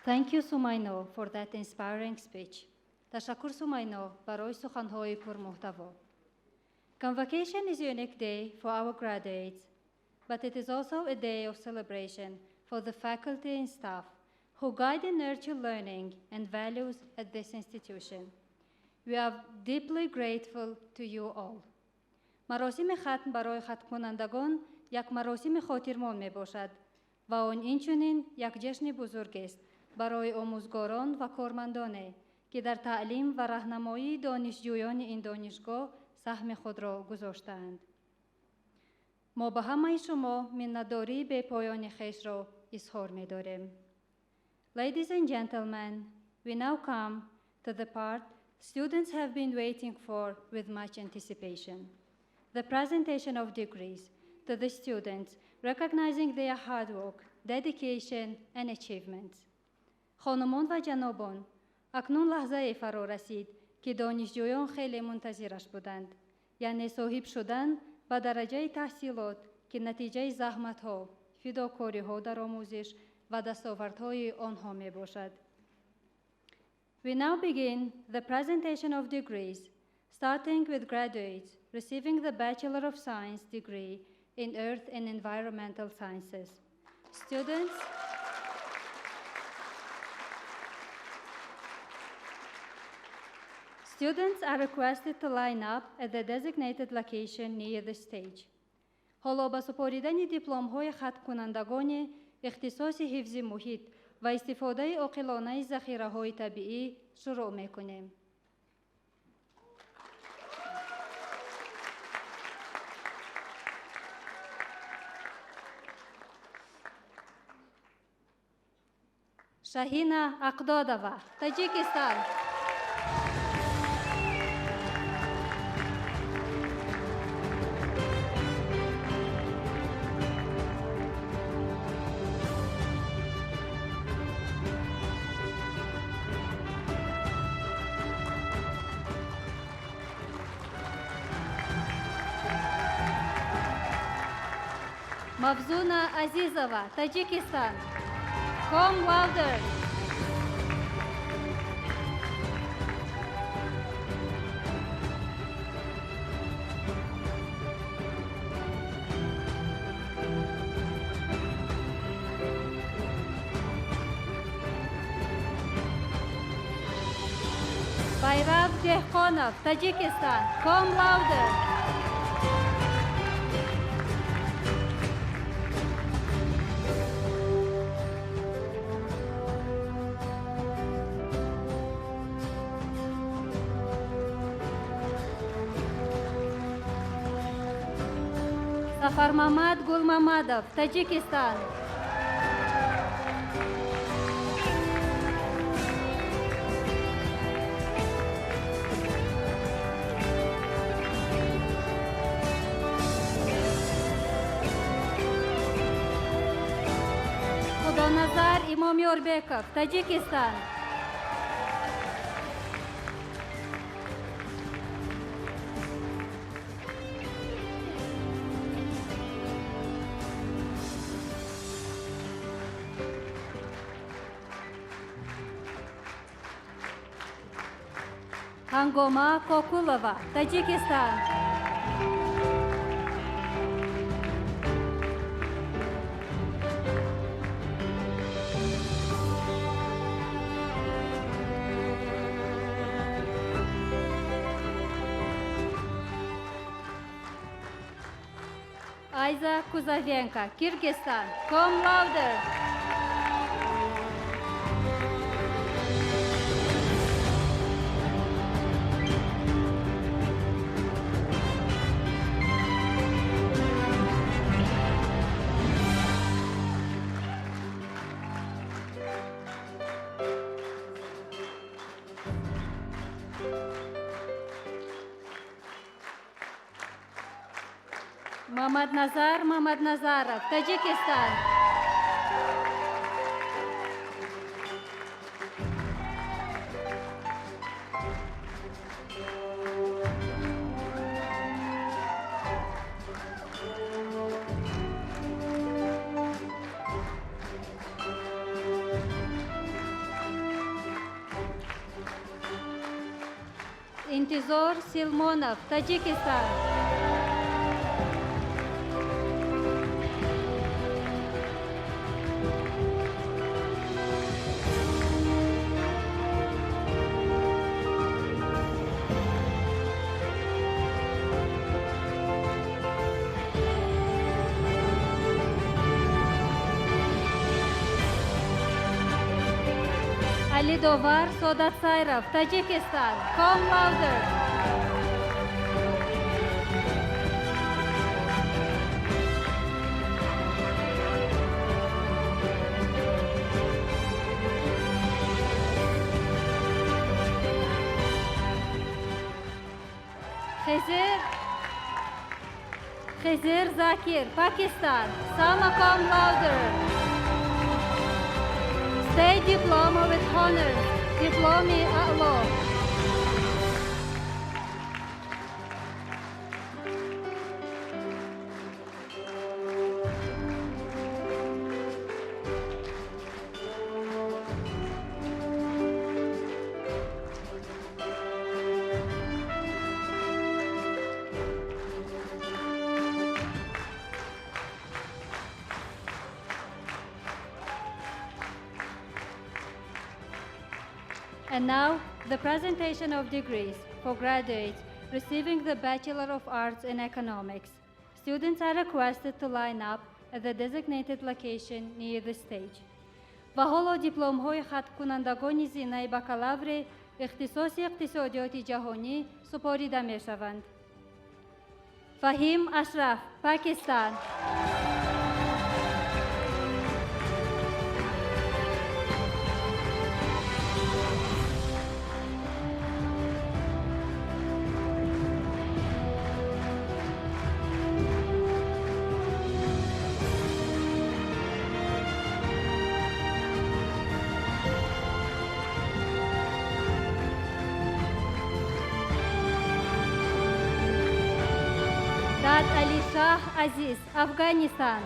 Thank you, Sumayno, for that inspiring speech. تشکر سوماینا برای سخنهای پرمحتوا. Convocation is a unique day for our graduates, but it is also a day of celebration for the faculty and staff who guide and nurture learning and values at this institution. We are deeply grateful to you all. مراسم ختم برای ختم کنندگان یک مراسم خاطرمان می باشد و آن اینچنین یک جشن بزرگ است برای آموزگاران و کارمندان که در تعلیم و راهنمایی دانشجویان این دانشگاه سهم خود را گذاشتند. ما به همه شما منتداری به پایان خویش را اظهار می داریم. Ladies and gentlemen, we now come to the part students have been waiting for with much anticipation. The presentation of degrees to the students recognizing their hard work, dedication and achievements. خانمان و جنابان، اکنون لحظه فرا رسید که دانشجویان خیلی منتظرش بودند، یعنی صاحب شدن و درجه تحصیلات که نتیجه زحمت‌ها، فداکاری‌ها در آموزش و دستاوردهای آنها می باشد. We now begin the presentation of degrees, starting with graduates receiving the Bachelor of Science degree in Earth and Environmental Sciences. Students are requested to line up at the designated location near the stage. حالا با سپاریدن دیپلم‌های ختم کنندگان اختصاص حفظ محیط و استفاده عاقلانه ذخیره‌های طبیعی شروع می‌کنیم. شاهینا اقدادова, تاجیکستان. Mavzuna Azizova, Tajikistan. Come louder. Bayram Dehqonov, Tajikistan. Come louder. Safarmamad Gulmamadov, Tajikistan. Khodonazar Imomyorbekov, Tajikistan. Hangoma Kokulova, Tajikistan. Aiza Kuzavenka, Kyrgyzstan. Come louder. Mamad Nazarov, Tajikistan. Muntizor Silmonov, Tajikistan. Alidovar Sodatsairov, Tajikistan, cum laude. Khizir Zakir, Pakistan, summa cum laude. State Diploma with Honors, Diplomi at Law. And now, the presentation of degrees for graduates receiving the Bachelor of Arts in Economics. Students are requested to line up at the designated location near the stage. Ваҳоло дипломҳои хатмкунандагони зинаи бакалаври ихтисоси иқтисодиёти ҷаҳонӣ супорида мешаванд. Фаҳим Ашраф, Пакистан. Dad Ali Shah Aziz, Afghanistan.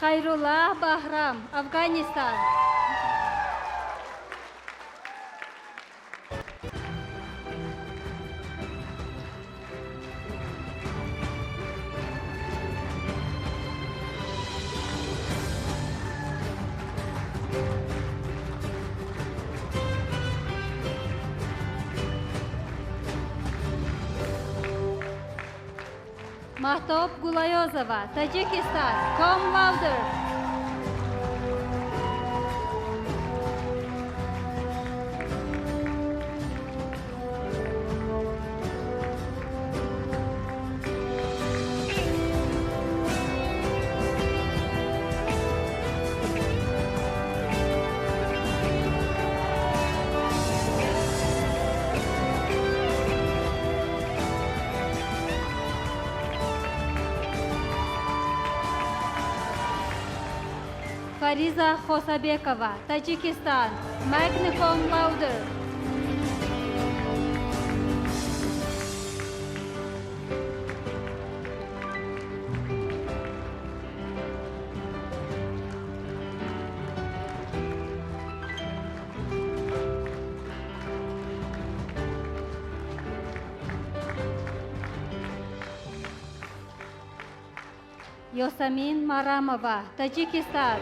Khairullah Bahram, Afghanistan. Mahtob Gulayozova, Tajikistan, cum laude. Fariza Khosabekova, Tajikistan, magna cum laude. Yosamin Maramova, Tajikistan.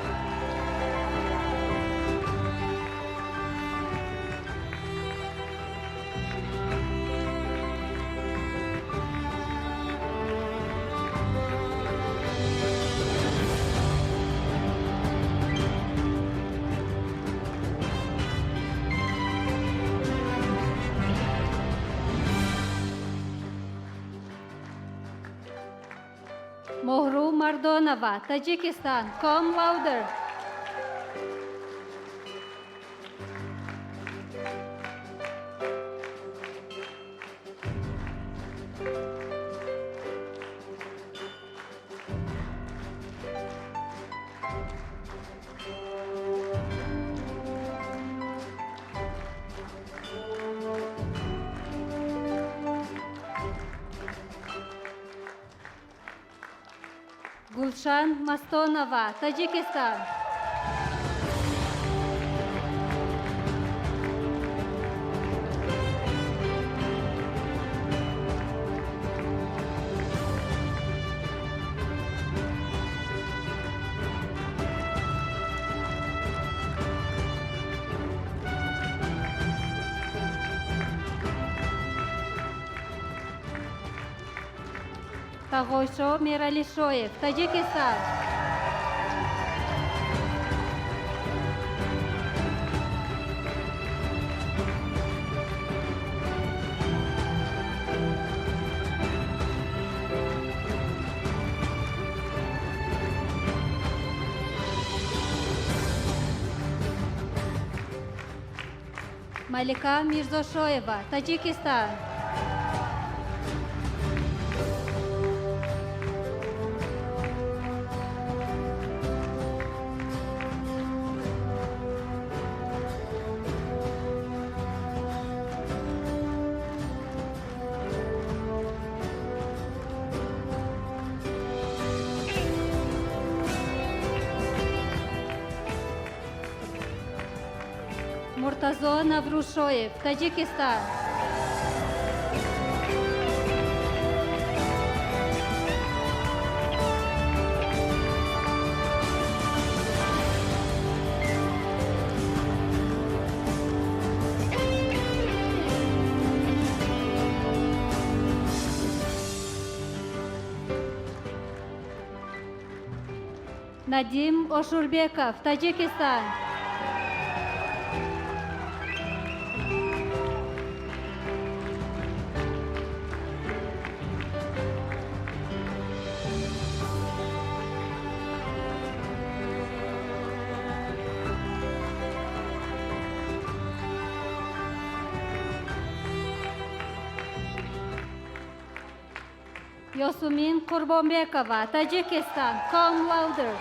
Mohru Mardonova, Tajikistan, cum laude. Gulshan Mastonova, Tajikistan. Tagosho Miralishoyev, Tajikistan. Malika Mirzoshoyeva, Tajikistan. Murtazo Navrushoyev, Tajikistan. Nadim Oshurbekov, Tajikistan. Yosumin Kurbombekova, Tajikistan, cum laude.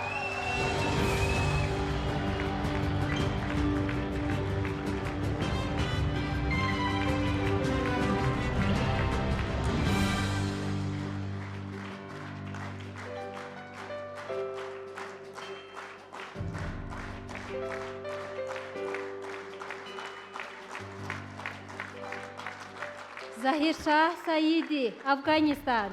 Zahir Shah Saidi, Afghanistan.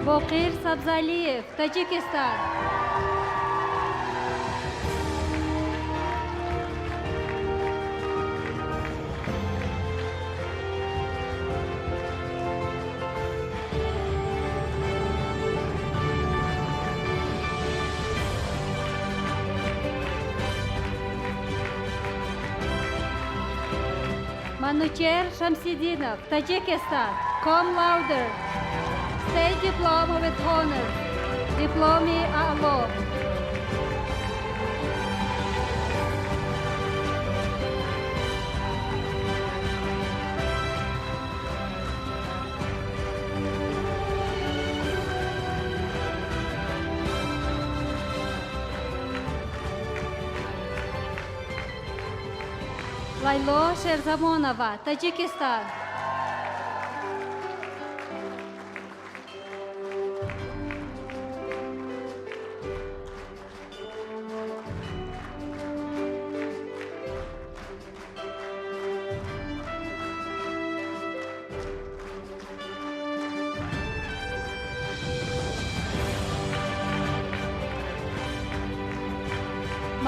Bokir Sabzaliyev, Tajikistan. Manucher Shamsidinov, Tajikistan, cum laude. State Diploma with Honor, Diplomi a Law. Laylo Sherzamonova, Tajikistan.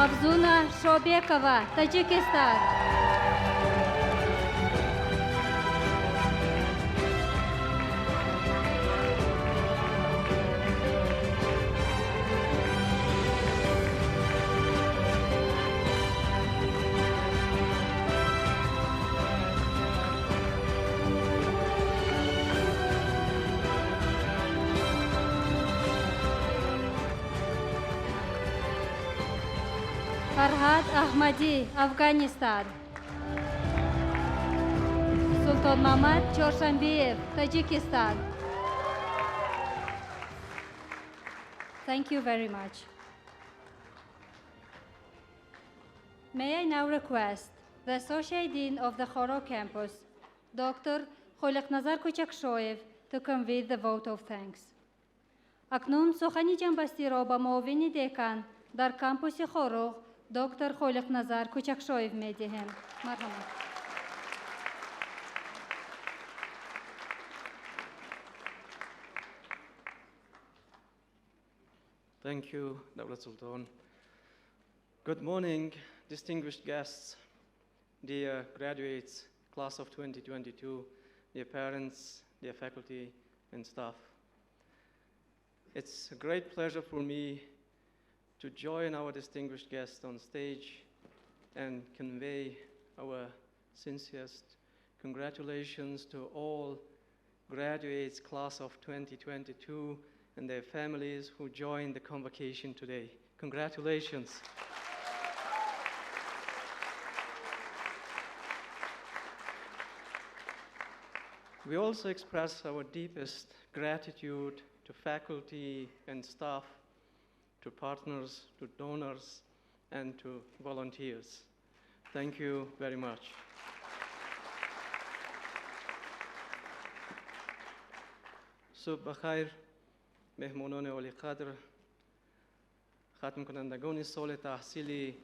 Mavzuna Shobekova, Tajikistan. Farhad Ahmadi, Afghanistan. Sultan Mamad Chorshambiyev, Tajikistan. Thank you very much. May I now request the Associate Dean of the Khorog campus, Dr. Kholiqnazar Kochakshoyev, to convey the vote of thanks. Акнун сухани джамбастиро ба муовини декан дар кампуси Khorog, Dr. Kholiqnazar Kochakshoyev медиҳем. Марҳамат. Thank you, Dr. Sultan. Good morning, distinguished guests, dear graduates, class of 2022, dear parents, dear faculty and staff. It's a great pleasure for me to join our distinguished guests on stage and convey our sincerest congratulations to all graduates, class of 2022, and their families who joined the convocation today. Congratulations. We also express our deepest gratitude to faculty and staff, to partners, to donors, and to volunteers. Thank you very much. صبح بخیر مهمانان عالی قدر، ختم کنندگان سال تحصیلی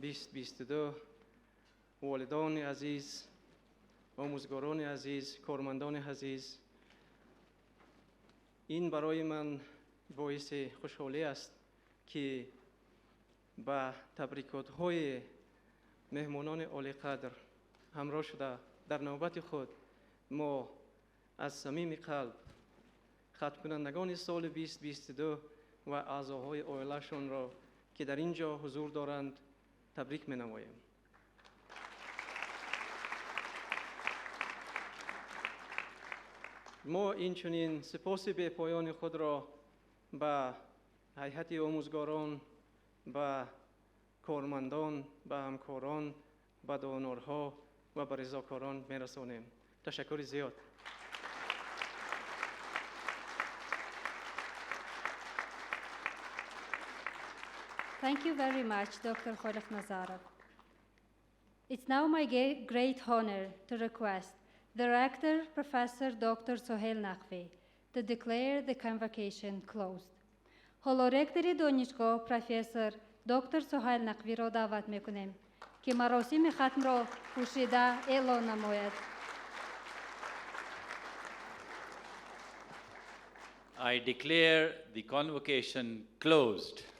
2022، والدان عزیز، آموزگاران عزیز، کارمندان عزیز، این برای من باعث خوشحالی است که با تبریکات‌های مهمانان عالی قدر همراه شده در نوبت خود ما از صمیم قلب ختم کنندگان سال 2022 و اعضاهای عائله‌شان را که در اینجا حضور دارند تبریک می‌نماییم. ما اینچنین سپاس بی پایان خود را به هیئت آموزگاران، به کارمندان، به همکاران، به دانورها و به رضاکاران می‌رسانیم. تشکر زیاد. Thank you very much, Dr. Kholiqnazarov. It's now my great honor to request the Rector, Professor Dr. Sohail Naqvi, to declare the convocation closed. حالا رکتر دانشگاه پروفسور دکتر سهیل نقوی را دعوت میکنیم که مراسم ختم را پوشیده اعلان نماید. I declare the convocation closed.